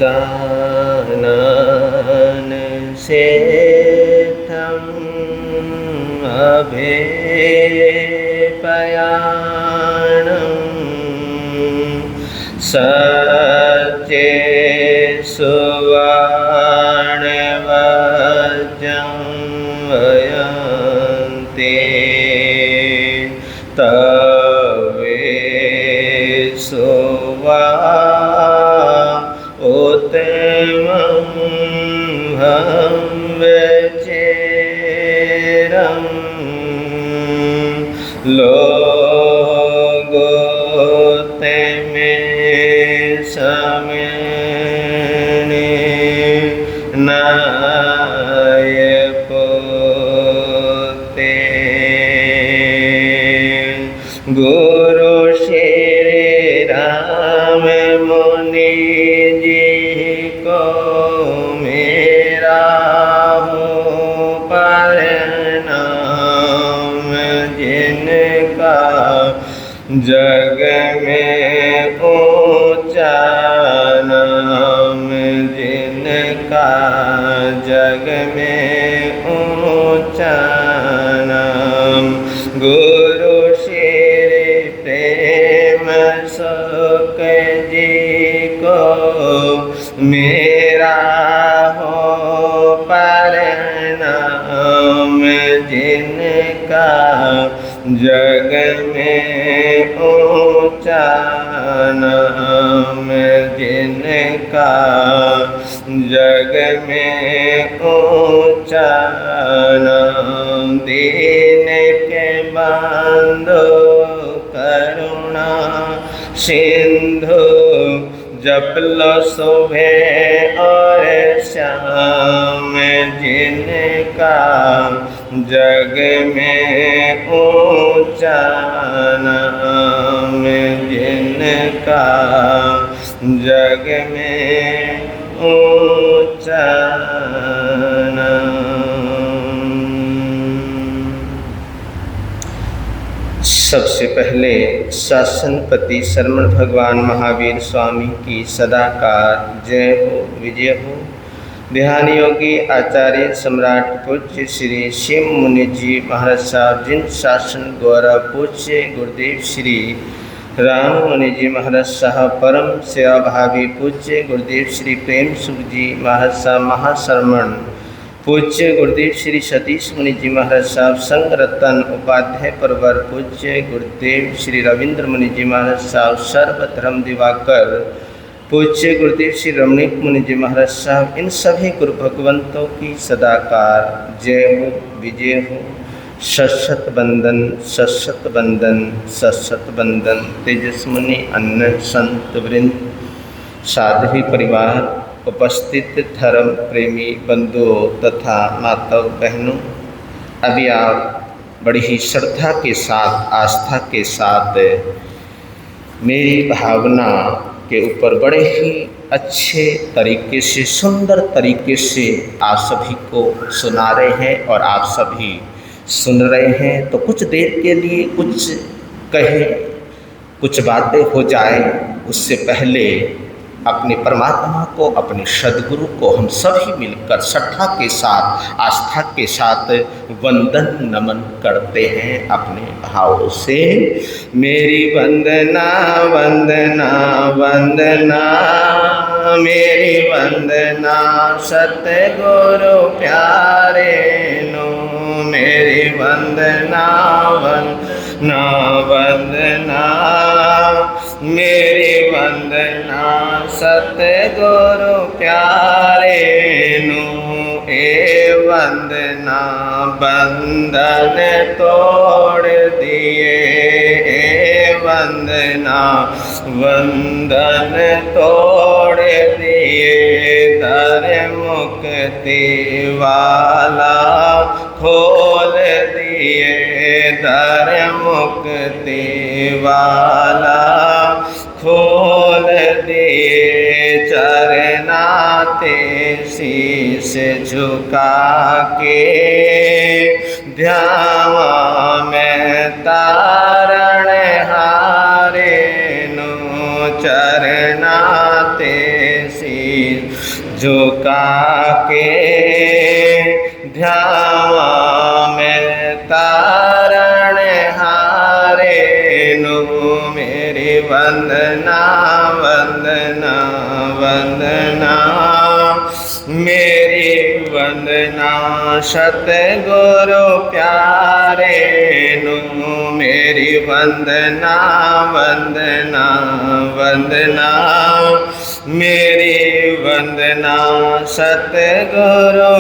दानन सेठम् अभेपयाणम् सच्चे सुवर्णवज्रं वयन्ते तवे सुवा उत्तमं चेरं लोगोते में समेने नाय पोते गुरु श्री राम मुनि जी को मेरा हो प्रणाम जिनका जग में ऊंचा नाम जिनका जग में ऊंचा नाम गुरु श्री प्रेम सुख जी को मेरा हो प्रणाम जिनका जग में ऊंचा नाम जिनका जग में ऊंचा नाम दीन के बंधु करुणा सिंधु जप लो सुबह और शाम जिनका जग में ऊंचा नाम जिनका जग में ऊंचा नाम। सबसे पहले शासनपति शरमण भगवान महावीर स्वामी की सदाकार जय हो विजय हो। ध्यान योगी आचार्य सम्राट पूज्य श्री शिव मुनि जी महाराज साहब जिन शासन गौरव पूज्य गुरुदेव श्री राम मुनि जी महाराज साहब परम सेवा भावी पूज्य गुरुदेव श्री प्रेम सुख जी महाराज साहब महाशरमण पूज्य गुरुदेव श्री सतीश मुनि जी महाराज साहब संग रतन उपाध्याय परवर पूज्य गुरुदेव श्री रविंद्र मुनि जी महाराज साहब सर्वधर्म दिवाकर पूज्य गुरुदेव श्री रमणीक मुनि जी महाराज साहब इन सभी गुरु भगवंतों की सदाकार जय हो विजय हो। सशत बंदन सशत बंदन सशत बंदन। तेजस मुनि अन्य संत वृंद साध्वी परिवार उपस्थित धर्म प्रेमी बंधुओं तथा माताओं बहनों, अभी आप बड़ी ही श्रद्धा के साथ आस्था के साथ मेरी भावना के ऊपर बड़े ही अच्छे तरीके से सुंदर तरीके से आप सभी को सुना रहे हैं और आप सभी सुन रहे हैं। तो कुछ देर के लिए कुछ कहें, कुछ बातें हो जाए, उससे पहले अपने परमात्मा को अपने सद्गुरु को हम सभी मिलकर श्रद्धा के साथ आस्था के साथ वंदन नमन करते हैं अपने भाव से। मेरी वंदना वंदना वंदना मेरी वंदना सतगुरु प्यारे नो मेरी वंदना वंदना वंदना मेरी वंदना सतगुरु प्यारे नु ए वंदना बंधन तोड़ दिए ए वंदना वंदन तोड़ दिए दर मुक्ति वाला खोल दिए दर मुक्ति वाला खोल दिए चरनाते शीश झुका के ध्यावा में तारण हारे नो चरनाते शीश झुका के ध्यावा में तारण हारे नु मेरी वंदना वंदना वंदना मेरी वंदना सतगुरु प्यारे नु मेरी वंदना वंदना वंदना मेरी वंदना सतगुरु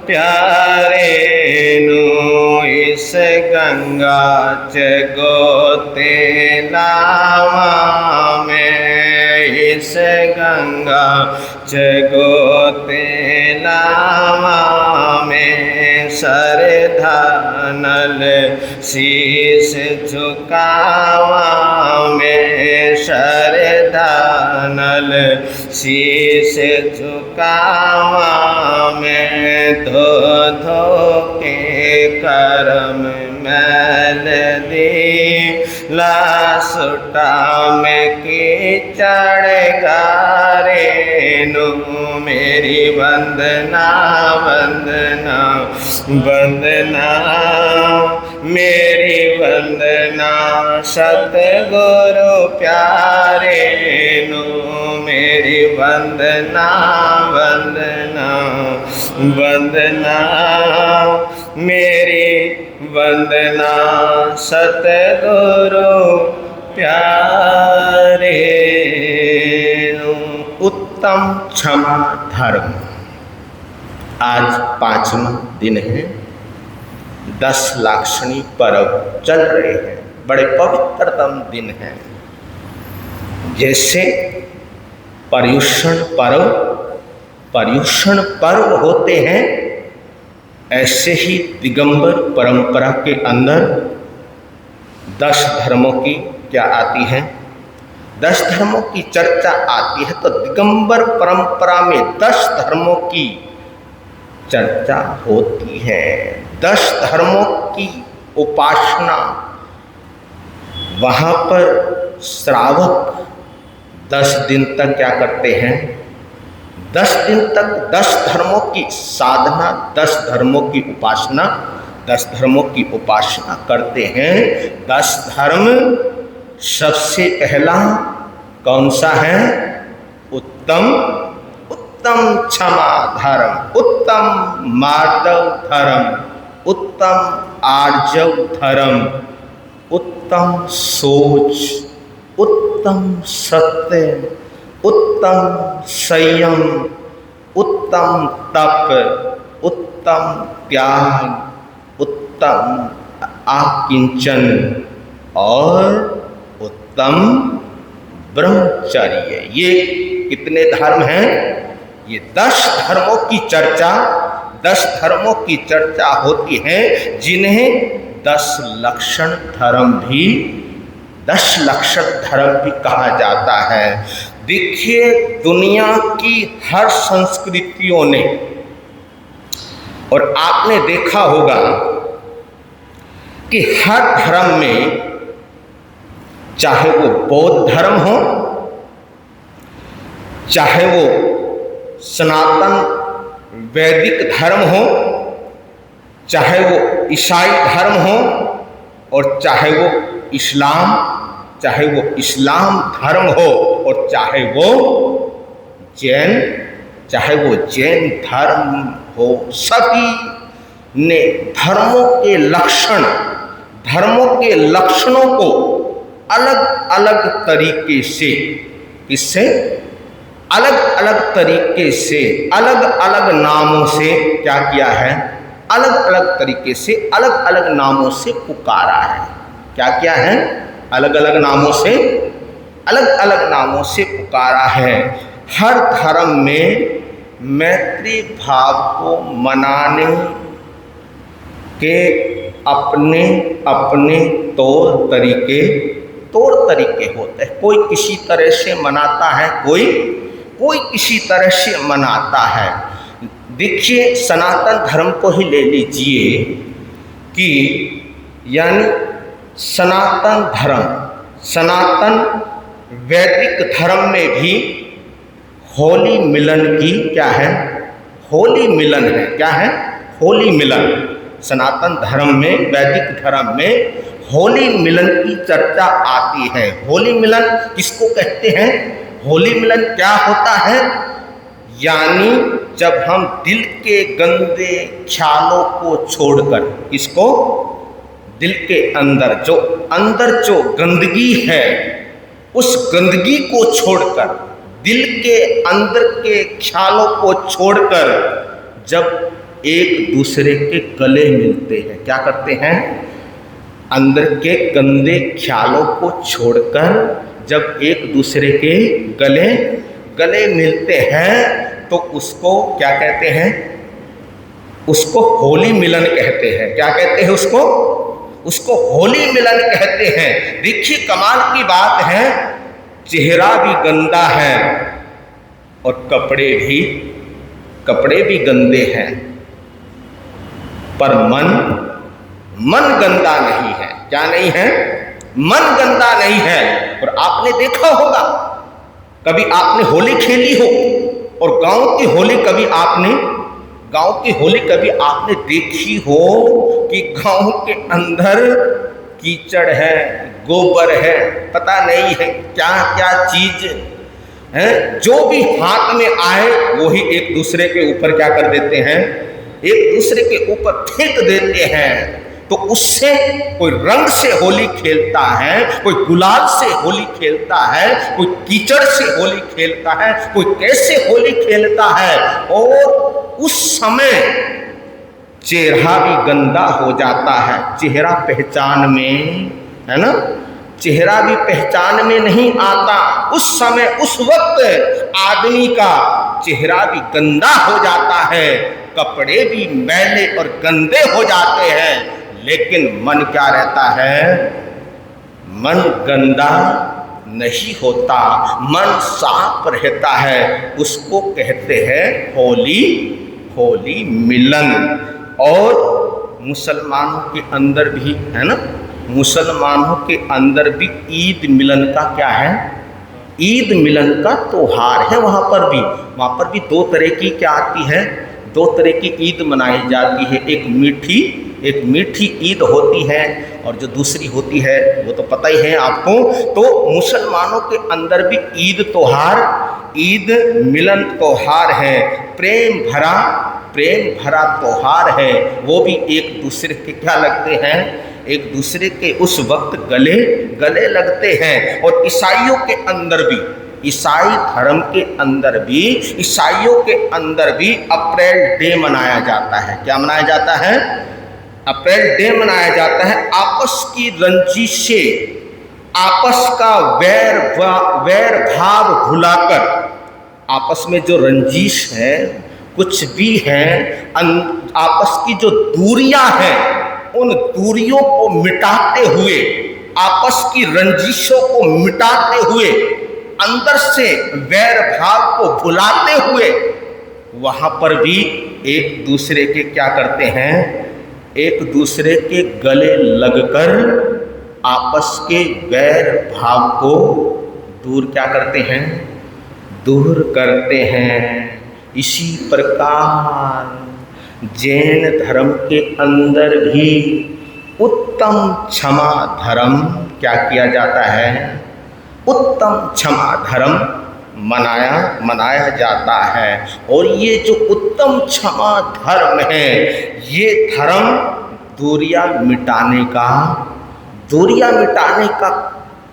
प्यारे नु इस गंगा च गोते लावा में इस गंगा च गोते लावा में सरधा नल शीस झुकावा में सरधा नल शीस झुकावा में धो धो के करम मैल दी लासुटा में कीचड़ गारे नु मेरी वंदना वंदना वंदना मेरी वंदना सतगुरु प्यारे नु मेरी वंदना वंदना वंदना मेरी वंदना सतगुरु प्यारे नु। उत्तम क्षमा धर्म। आज 5वां दिन है। 10 लाक्षणी पर्व चल रहे हैं। बड़े पवित्रतम दिन है। जैसे पर्युषण पर्व होते हैं, ऐसे ही दिगंबर परंपरा के अंदर 10 धर्मों की क्या आती है, 10 धर्मों की चर्चा आती है। तो दिगंबर परंपरा में 10 धर्मों की चर्चा होती है। 10 धर्मों की उपासना। वहाँ पर श्रावक 10 दिन तक क्या करते हैं, 10 दिन तक 10 धर्मों की साधना, 10 धर्मों की उपासना, 10 धर्मों की उपासना करते हैं। 10 धर्म सबसे पहला कौन सा है? उत्तम क्षमा धर्म, उत्तम मार्दव धर्म, उत्तम आर्जव धर्म, उत्तम सोच, उत्तम सत्य, उत्तम संयम, उत्तम तप, उत्तम त्याग, उत्तम आकिंचन और उत्तम ब्रह्मचर्य। ये कितने धर्म हैं? ये 10 धर्मों की चर्चा, 10 धर्मों की चर्चा होती है, जिन्हें 10 लक्षण धर्म भी, 10 लक्षण धर्म भी कहा जाता है। देखिए, दुनिया की हर संस्कृतियों ने, और आपने देखा होगा कि हर धर्म में, चाहे वो बौद्ध धर्म हो, चाहे वो सनातन वैदिक धर्म हो, चाहे वो ईसाई धर्म हो, और चाहे वो इस्लाम धर्म हो, और चाहे वो जैन धर्म हो, सभी ने धर्मों के लक्षणों को अलग अलग तरीके से, इससे अलग अलग तरीके से, अलग अलग नामों से क्या किया है, अलग अलग तरीके से, अलग अलग नामों से पुकारा है। क्या किया है? अलग अलग नामों से पुकारा है। हर धर्म में मैत्री भाव को मनाने के अपने अपने तौर तरीके होते हैं। कोई किसी तरह से मनाता है, कोई किसी तरह से मनाता है। देखिए, सनातन धर्म को ही ले लीजिए कि यानी सनातन वैदिक धर्म में भी होली मिलन की क्या है? होली मिलन है। क्या है? होली मिलन। सनातन धर्म में, वैदिक धर्म में होली मिलन की चर्चा आती है। होली मिलन किसको कहते हैं? होली मिलन क्या होता है? यानी जब हम दिल के गंदे ख्यालों को छोड़कर, किसको? दिल के अंदर जो गंदगी है, उस गंदगी को छोड़कर, दिल के अंदर के ख्यालों को छोड़कर जब एक दूसरे के गले मिलते हैं, क्या करते हैं? अंदर के गंदे ख्यालों को छोड़कर जब एक दूसरे के गले मिलते हैं तो उसको क्या कहते हैं? उसको होली मिलन कहते हैं। क्या कहते हैं उसको? उसको होली मिलन कहते हैं। देखिए कमाल की बात है, चेहरा भी गंदा है और कपड़े भी गंदे हैं, पर मन गंदा नहीं है। क्या नहीं है? मन गंदा नहीं है। और आपने देखा होगा, कभी आपने होली खेली हो और गांव की होली कभी आपने देखी हो कि गांव के अंदर कीचड़ है, गोबर है, पता नहीं है क्या क्या चीज है, जो भी हाथ में आए वही एक दूसरे के ऊपर क्या कर देते हैं? एक दूसरे के ऊपर फेंक देते हैं। तो उससे कोई रंग से होली खेलता है, कोई गुलाल से होली खेलता है, कोई कीचड़ से होली खेलता है, कोई कैसे होली खेलता है, और उस समय चेहरा भी गंदा हो जाता है। चेहरा पहचान में, है ना, चेहरा भी पहचान में नहीं आता। उस समय, उस वक्त आदमी का चेहरा भी गंदा हो जाता है, कपड़े भी मैले और गंदे हो जाते हैं, लेकिन मन क्या रहता है? मन गंदा नहीं होता, मन साफ रहता है। उसको कहते हैं होली मिलन। और मुसलमानों के अंदर भी, है ना, मुसलमानों के अंदर भी ईद मिलन का क्या है? ईद मिलन का त्योहार है। वहाँ पर भी दो तरह की क्या आती है? दो तरह की ईद मनाई जाती है। एक मीठी ईद होती है और जो दूसरी होती है वो तो पता ही है आपको। तो मुसलमानों के अंदर भी ईद मिलन त्योहार है, प्रेम भरा त्योहार है। वो भी एक दूसरे के क्या लगते हैं? एक दूसरे के उस वक्त गले लगते हैं। और ईसाइयों के अंदर भी, ईसाई धर्म के अंदर भी, ईसाइयों के अंदर भी अप्रैल डे मनाया जाता है। क्या मनाया जाता है? अप्रैल डे मनाया जाता है। आपस की रंजिशे, आपस का वैर भाव भुलाकर, आपस में जो रंजिश है, कुछ भी है, आपस की जो दूरियां हैं, उन दूरियों को मिटाते हुए, आपस की रंजिशों को मिटाते हुए, अंदर से वैर भाव को भुलाते हुए, वहां पर भी एक दूसरे के क्या करते हैं? एक दूसरे के गले लगकर आपस के वैर भाव को दूर क्या करते हैं? दूर करते हैं। इसी प्रकार जैन धर्म के अंदर भी उत्तम क्षमा धर्म क्या किया जाता है? उत्तम क्षमा धर्म मनाया जाता है। और ये जो उत्तम क्षमा धर्म है, ये धर्म दूरियां मिटाने का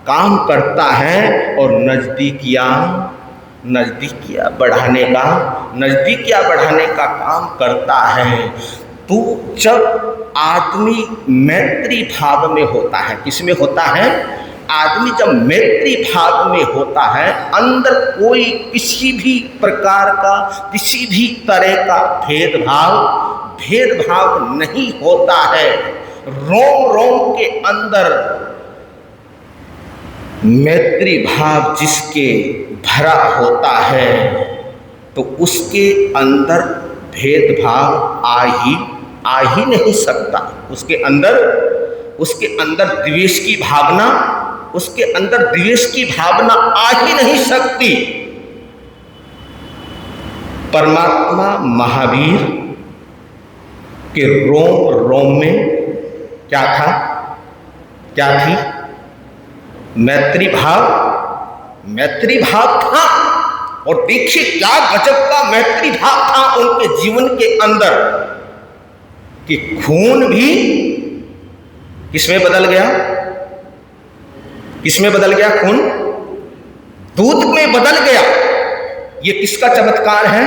काम करता है और नज़दीकियां बढ़ाने का काम करता है। तो जब आदमी मैत्री भाव में होता है, किसमें होता है? आदमी जब मैत्री भाव में होता है, अंदर कोई किसी भी प्रकार का, किसी भी तरह का भेदभाव नहीं होता है। रोम रोम के अंदर मैत्री भाव जिसके भरा होता है, तो उसके अंदर भेदभाव आ ही नहीं सकता। उसके अंदर द्वेष की भावना, उसके अंदर द्वेष की भावना आ ही नहीं सकती। परमात्मा महावीर के रोम रोम में क्या था, क्या थी? मैत्री भाव था। और देखिए क्या गजब का मैत्री भाव था उनके जीवन के अंदर कि खून भी किसमें बदल गया? किसमें बदल गया? खून दूध में बदल गया। ये किसका चमत्कार है?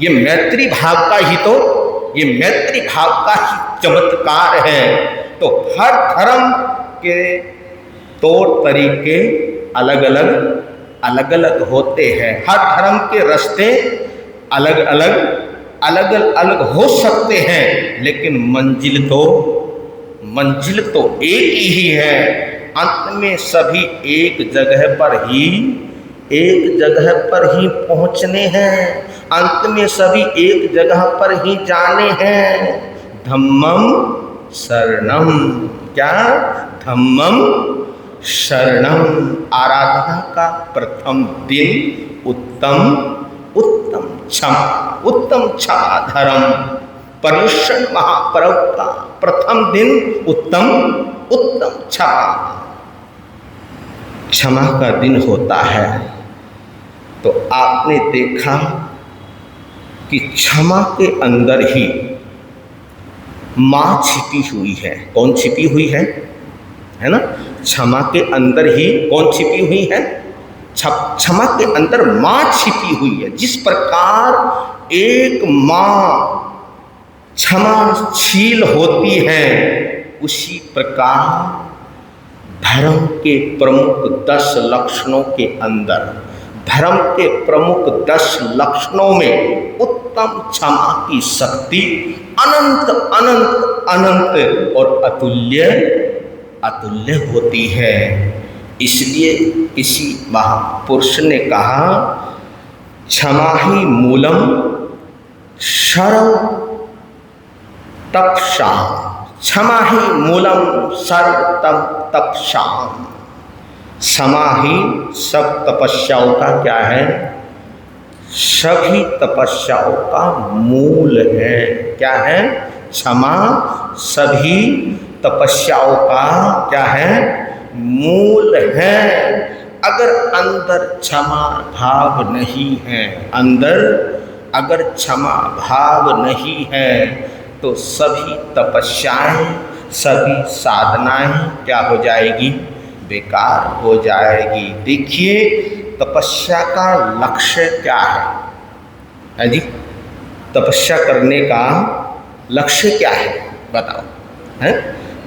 ये मैत्री भाव का ही तो, ये मैत्री भाव का ही चमत्कार है। तो हर धर्म के तौर तरीके अलग अलग होते हैं। हर धर्म के रास्ते अलग अलग हो सकते हैं, लेकिन मंजिल तो एक ही है। अंत में सभी एक जगह पर ही पहुंचने हैं। अंत में सभी एक जगह पर ही जाने हैं। धम्मम शरणम, क्या? धम्मम शरणम। आराधना का प्रथम दिन उत्तम क्षमा धर्म। पर्युषण महापर्व का प्रथम दिन उत्तम क्षमा का दिन होता है। तो आपने देखा कि क्षमा के अंदर ही माँ छिपी हुई है। कौन छिपी हुई है ना? क्षमा के अंदर ही कौन छिपी हुई है? क्षमा के अंदर माँ छिपी हुई है। जिस प्रकार एक माँ क्षमाशील होती है, उसी प्रकार धर्म के प्रमुख 10 लक्षणों के अंदर, धर्म के प्रमुख 10 लक्षणों में उत्तम क्षमा की शक्ति अनंत और अतुल्य होती है। इसलिए किसी महापुरुष ने कहा, क्षमा ही मूलम सर्व तपसाम। क्षमा ही मूलम सर्व तपसाम। क्षमा ही सब तपस्याओं का क्या है? सभी तपस्याओं का मूल है। क्या है? क्षमा सभी तपस्याओं का क्या है? मूल है। अगर अंदर क्षमा भाव नहीं है, अगर क्षमा भाव नहीं है, तो सभी तपस्याएं, सभी साधनाएं क्या हो जाएगी? बेकार हो जाएगी। देखिए तपस्या का लक्ष्य क्या है जी? तपस्या करने का लक्ष्य क्या है बताओ? है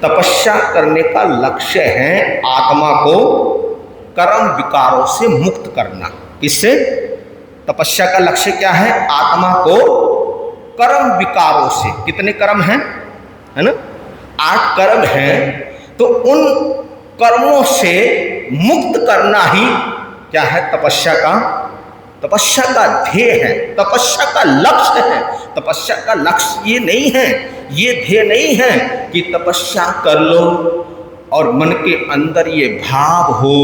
तपस्या करने का लक्ष्य है आत्मा को कर्म विकारों से मुक्त करना। किससे? तपस्या का लक्ष्य क्या है? आत्मा को कर्म विकारों से। कितने कर्म हैं? है ना? 8 कर्म हैं। तो उन कर्मों से मुक्त करना ही क्या है? तपस्या का ध्येय है, तपस्या का लक्ष्य है। तपस्या का लक्ष्य ये नहीं है, ये ध्येय नहीं है कि तपस्या कर लो और मन के अंदर ये भाव हो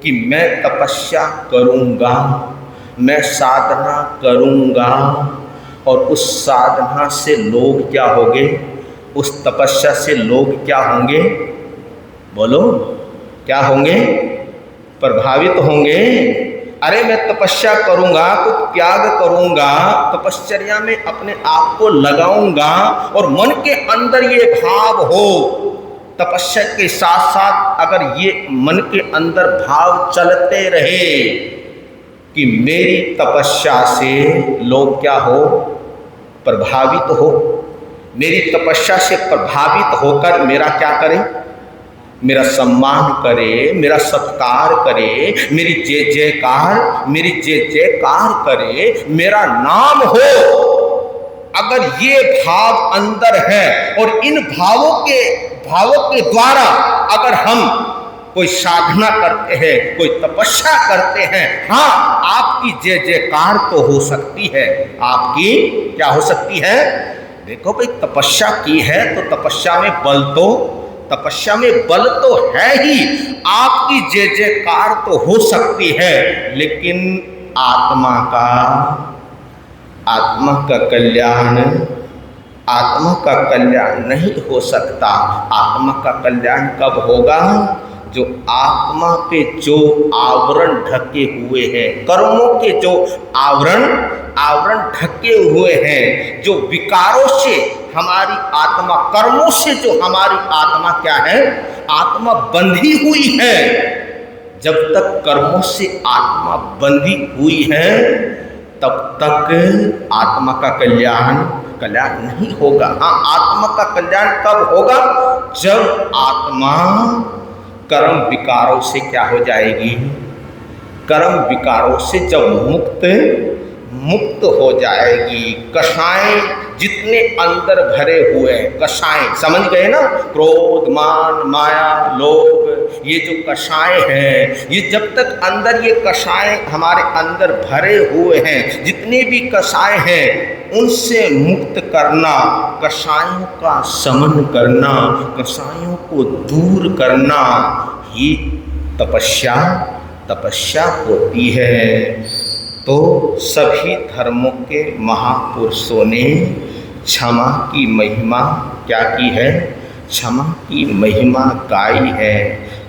कि मैं तपस्या करूँगा, मैं साधना करूँगा, और उस साधना से लोग क्या होंगे? उस तपस्या से लोग क्या होंगे? बोलो, क्या होंगे? प्रभावित होंगे। अरे मैं तपस्या करूँगा, कुछ त्याग करूँगा, तपश्चर्या में अपने आप को लगाऊंगा, और मन के अंदर ये भाव हो। तपस्या के साथ साथ अगर ये मन के अंदर भाव चलते रहे कि मेरी तपस्या से लोग क्या हो? प्रभावित हो। मेरी तपस्या से प्रभावित होकर मेरा क्या करे? मेरा सम्मान करे, मेरा सत्कार करे, मेरी जय जयकार करे, मेरा नाम हो। अगर ये भाव अंदर है और इन भावों के द्वारा अगर हम कोई साधना करते हैं, कोई तपस्या करते हैं, हाँ आपकी जय जयकार तो हो सकती है। आपकी क्या हो सकती है? देखो भाई, तपस्या की है तो तपस्या में बल तो है ही। आपकी जय जयकार तो हो सकती है, लेकिन आत्मा का आत्मा का कल्याण नहीं हो सकता। आत्मा का कल्याण कब होगा? जो आत्मा पे जो आवरण ढके हुए हैं, कर्मों के जो आवरण ढके हुए हैं, जो विकारों से हमारी आत्मा, कर्मों से जो हमारी आत्मा क्या है, आत्मा बंधी हुई है। जब तक कर्मों से आत्मा बंधी हुई है तब तक आत्मा का कल्याण नहीं होगा। हाँ, आत्मा का कल्याण कब होगा? जब आत्मा कर्म विकारों से क्या हो जाएगी? कर्म विकारों से जब मुक्त हो जाएगी। कषाय जितने अंदर भरे हुए हैं, कषाय समझ गए ना? क्रोध, मान, माया, लोभ, ये जो कषाय हैं, ये जब तक अंदर ये कषाय हमारे अंदर भरे हुए हैं, जितने भी कषाय हैं उनसे मुक्त करना, कषायों का शमन करना, कषायों को दूर करना, ये तपस्या होती है। तो सभी धर्मों के महापुरुषों ने क्षमा की महिमा क्या की है? क्षमा की महिमा गाई है।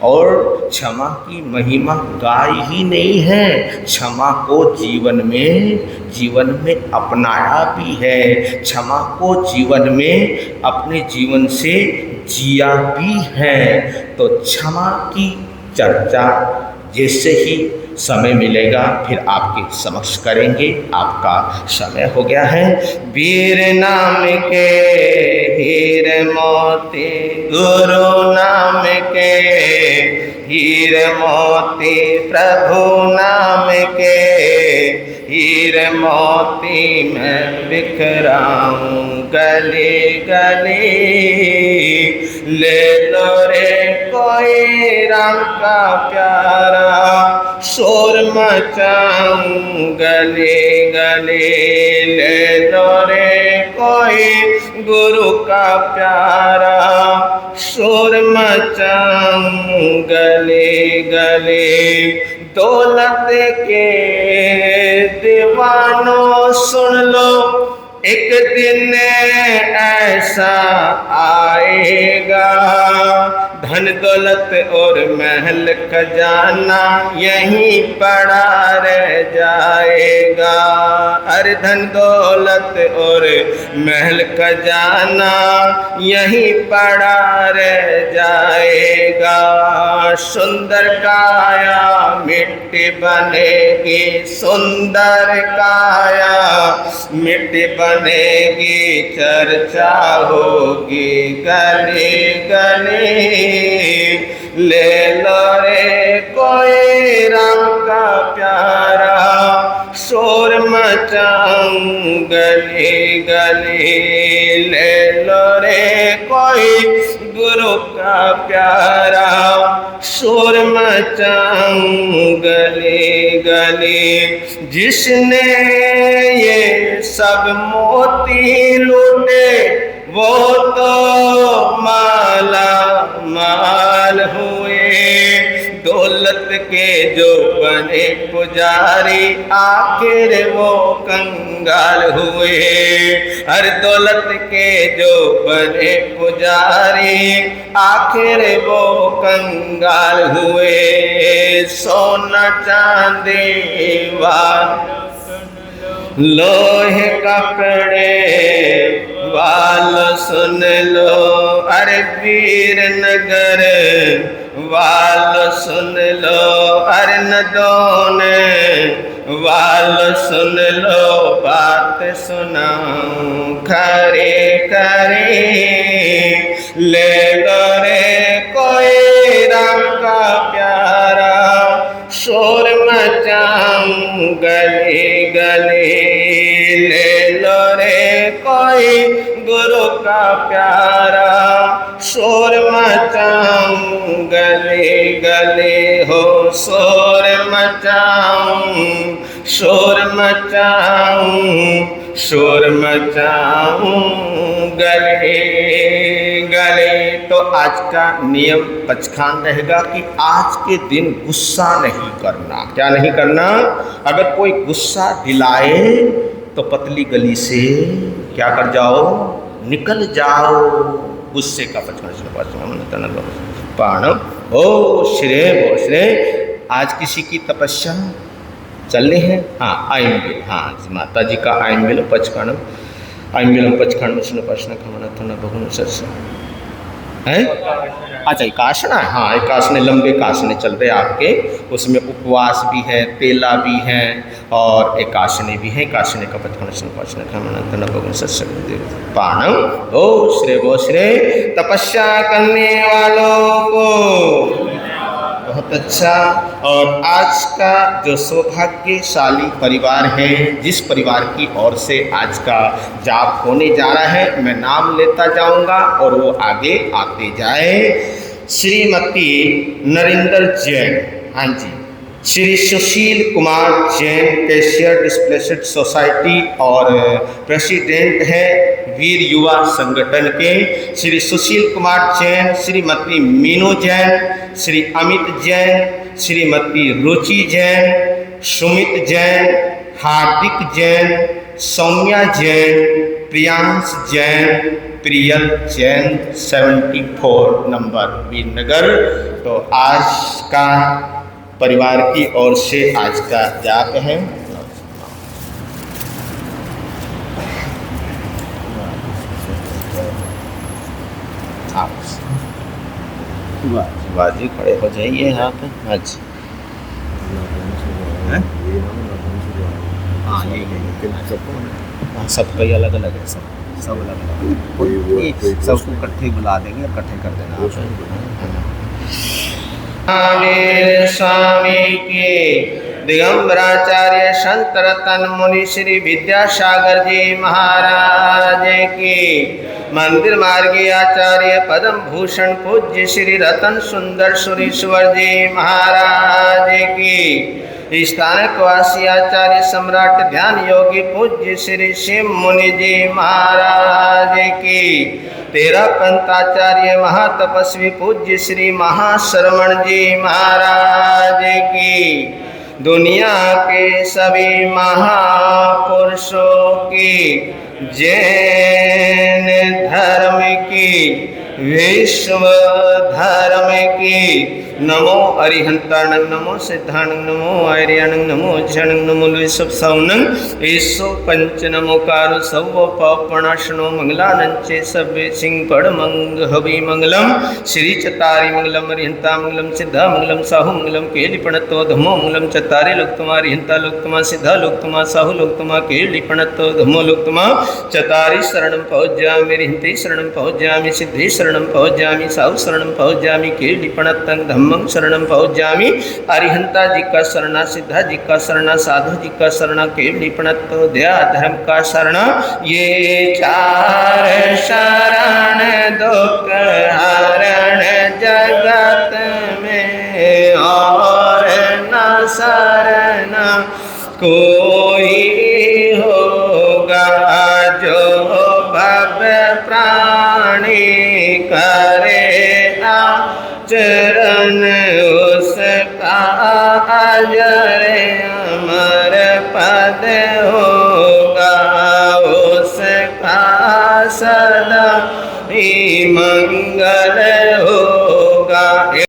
और क्षमा की महिमा गाई ही नहीं है, क्षमा को जीवन में अपनाया भी है। क्षमा को जीवन में अपने जीवन से जिया भी है। तो क्षमा की चर्चा जैसे ही समय मिलेगा फिर आपके समक्ष करेंगे। आपका समय हो गया है। वीर नाम के हीर मोती, गुरु नाम के हीर मोती, प्रभु नाम के हीर मोती मैं बिखराऊं गली गली। ले लो रे कोई राम का प्यारा, शोर मचाऊं गली गली। ले लो रे कोई गुरु का प्यारा, शोर मचाऊं गली गली। दौलत के दीवानों सुन लो, एक दिन ऐसा आएगा, धन दौलत और महल खजाना यहीं पड़ा रह जाएगा। अरे धन दौलत और महल खजाना यहीं पड़ा रह जाएगा। सुंदर काया मिट्टी बनेगी, सुंदर काया मिट्टी बनेगी, चर्चा होगी गली गली। ले लो रे कोई राम का प्यारा, शोर मचाऊं गली गली। ले लो रे कोई गुरु का प्यारा, शोर मचाऊं गली गली। जिसने ये सब मोती लूटे वो तो माला माल हुए। दौलत के जो बने पुजारी आखिर वो कंगाल हुए। हर दौलत के जो बने पुजारी आखिर वो कंगाल हुए। सोना चांदी वाला लोहे कपड़े वाल सुन लो, अरे वीर नगर वाल सुन लो, अरे नदौन वाल सुन लो। बात सुनाऊं खरे खरे, ले लो रे कोई राम का प्यारा, शोर मचाऊं गली गली। ले लो रे कोई गुरु का प्यारा, शोर मचाऊं गली गली। हो शोर मचाऊं, शोर मचाऊं, शोर मचाऊं गली गली। तो आज का नियम पचखान रहेगा कि आज के दिन गुस्सा नहीं करना। क्या नहीं करना? अगर कोई गुस्सा दिलाए तो पतली गली से क्या कर जाओ, निकल जाओ। गुस्से का पाणव ओ श्रेय आज किसी की तपस्या चलने हैं। हाँ आइंबिल, हाँ माता जी का आइंबिल पचकाणम, आइंबिलम पचकाणम विष्णु प्रश्न खमन थन भगुन सरसा है। अच्छा एक आसना है, हाँ एक आसने, लंबे आसने चल रहे आपके, उसमें उपवास भी है, तेला भी है और एक आसने भी है। एक आसने का पाणव ओ श्रेय तपस्या करने वालों को बहुत अच्छा। और आज का जो सौभाग्यशाली परिवार है, जिस परिवार की ओर से आज का जाप होने जा रहा है, मैं नाम लेता जाऊंगा और वो आगे आते जाए। श्रीमती नरेंद्र जैन, हाँ जी, Shri Sushil Kumar Jain cashier displaced society और प्रेसिडेंट है वीर युवा संगठन के। श्री सुशील कुमार जैन, श्रीमती मीनू जैन, श्री अमित जैन, श्रीमती रुचि जैन, सुमित जैन, हार्दिक जैन, सौम्या जैन, प्रियांश जैन, प्रियत जैन 74 नंबर वीरनगर। तो आज का परिवार की ओर से आज का जाप है। आप बाजी खड़े हो जाइए यहाँ पे। हाँ जी, हाँ यही है, सबका ही अलग अलग है, सब अलग अलग, सबको इकट्ठे बुला देंगे, इकट्ठे कर देना। स्वामी के दिगंबराचार्य संत रतन मुनि श्री विद्यासागर जी महाराज की, मंदिर मार्गी आचार्य पद्म भूषण पूज्य श्री रतन सुंदर सुरेश्वर जी महाराज की, स्थानक वासी आचार्य सम्राट ध्यान योगी पूज्य श्री शिव मुनि जी महाराज की, तेरा पंताचार्य महातपस्वी पूज्य श्री महाश्रवण जी महाराज की, दुनिया के सभी महापुरुषों की, जैन धर्म की, विश्व धर्म की, नमो अरिहंताण, नमो सिद्धाण, नमो आर्यण, नमो झण, नमो लुसवनंग ईसो पंच नमो कारु सव पापणाशनो मंगलानंचे सभ्य सिंह पड़ मंग हवि मंगलम, श्री चतारी मंगलम, अरिहंता मंगलम, सिद्धा मंगलम, साहु मंगलम, केलिपणतो धमो मंगलम, चतारी लोकतमा, अरिहंता लोकतमा, सिद्धा लोकतमा, साहु लोकतमा, केलिपणतो धमो लोकतमा, चतारी शरणम पहुँचामि, अरिहंते शरणम पहुँचामि, सिद्धि शरणम पहुँचामि, साहु शरणम पहुँचामि, केलिपणतं धम्मं शरणम पहुँचामि, अरिहंता जी का शरणा, सिद्धा जी का शरणा, साधु जी का शरणा, केलिपणतो दया धर्म का शरणा, ये चार शरण दुख हरण जगत में और न शरण कोई होगा, जो भव प्राणी करे आचरण उसका अजर अमर पद होगा।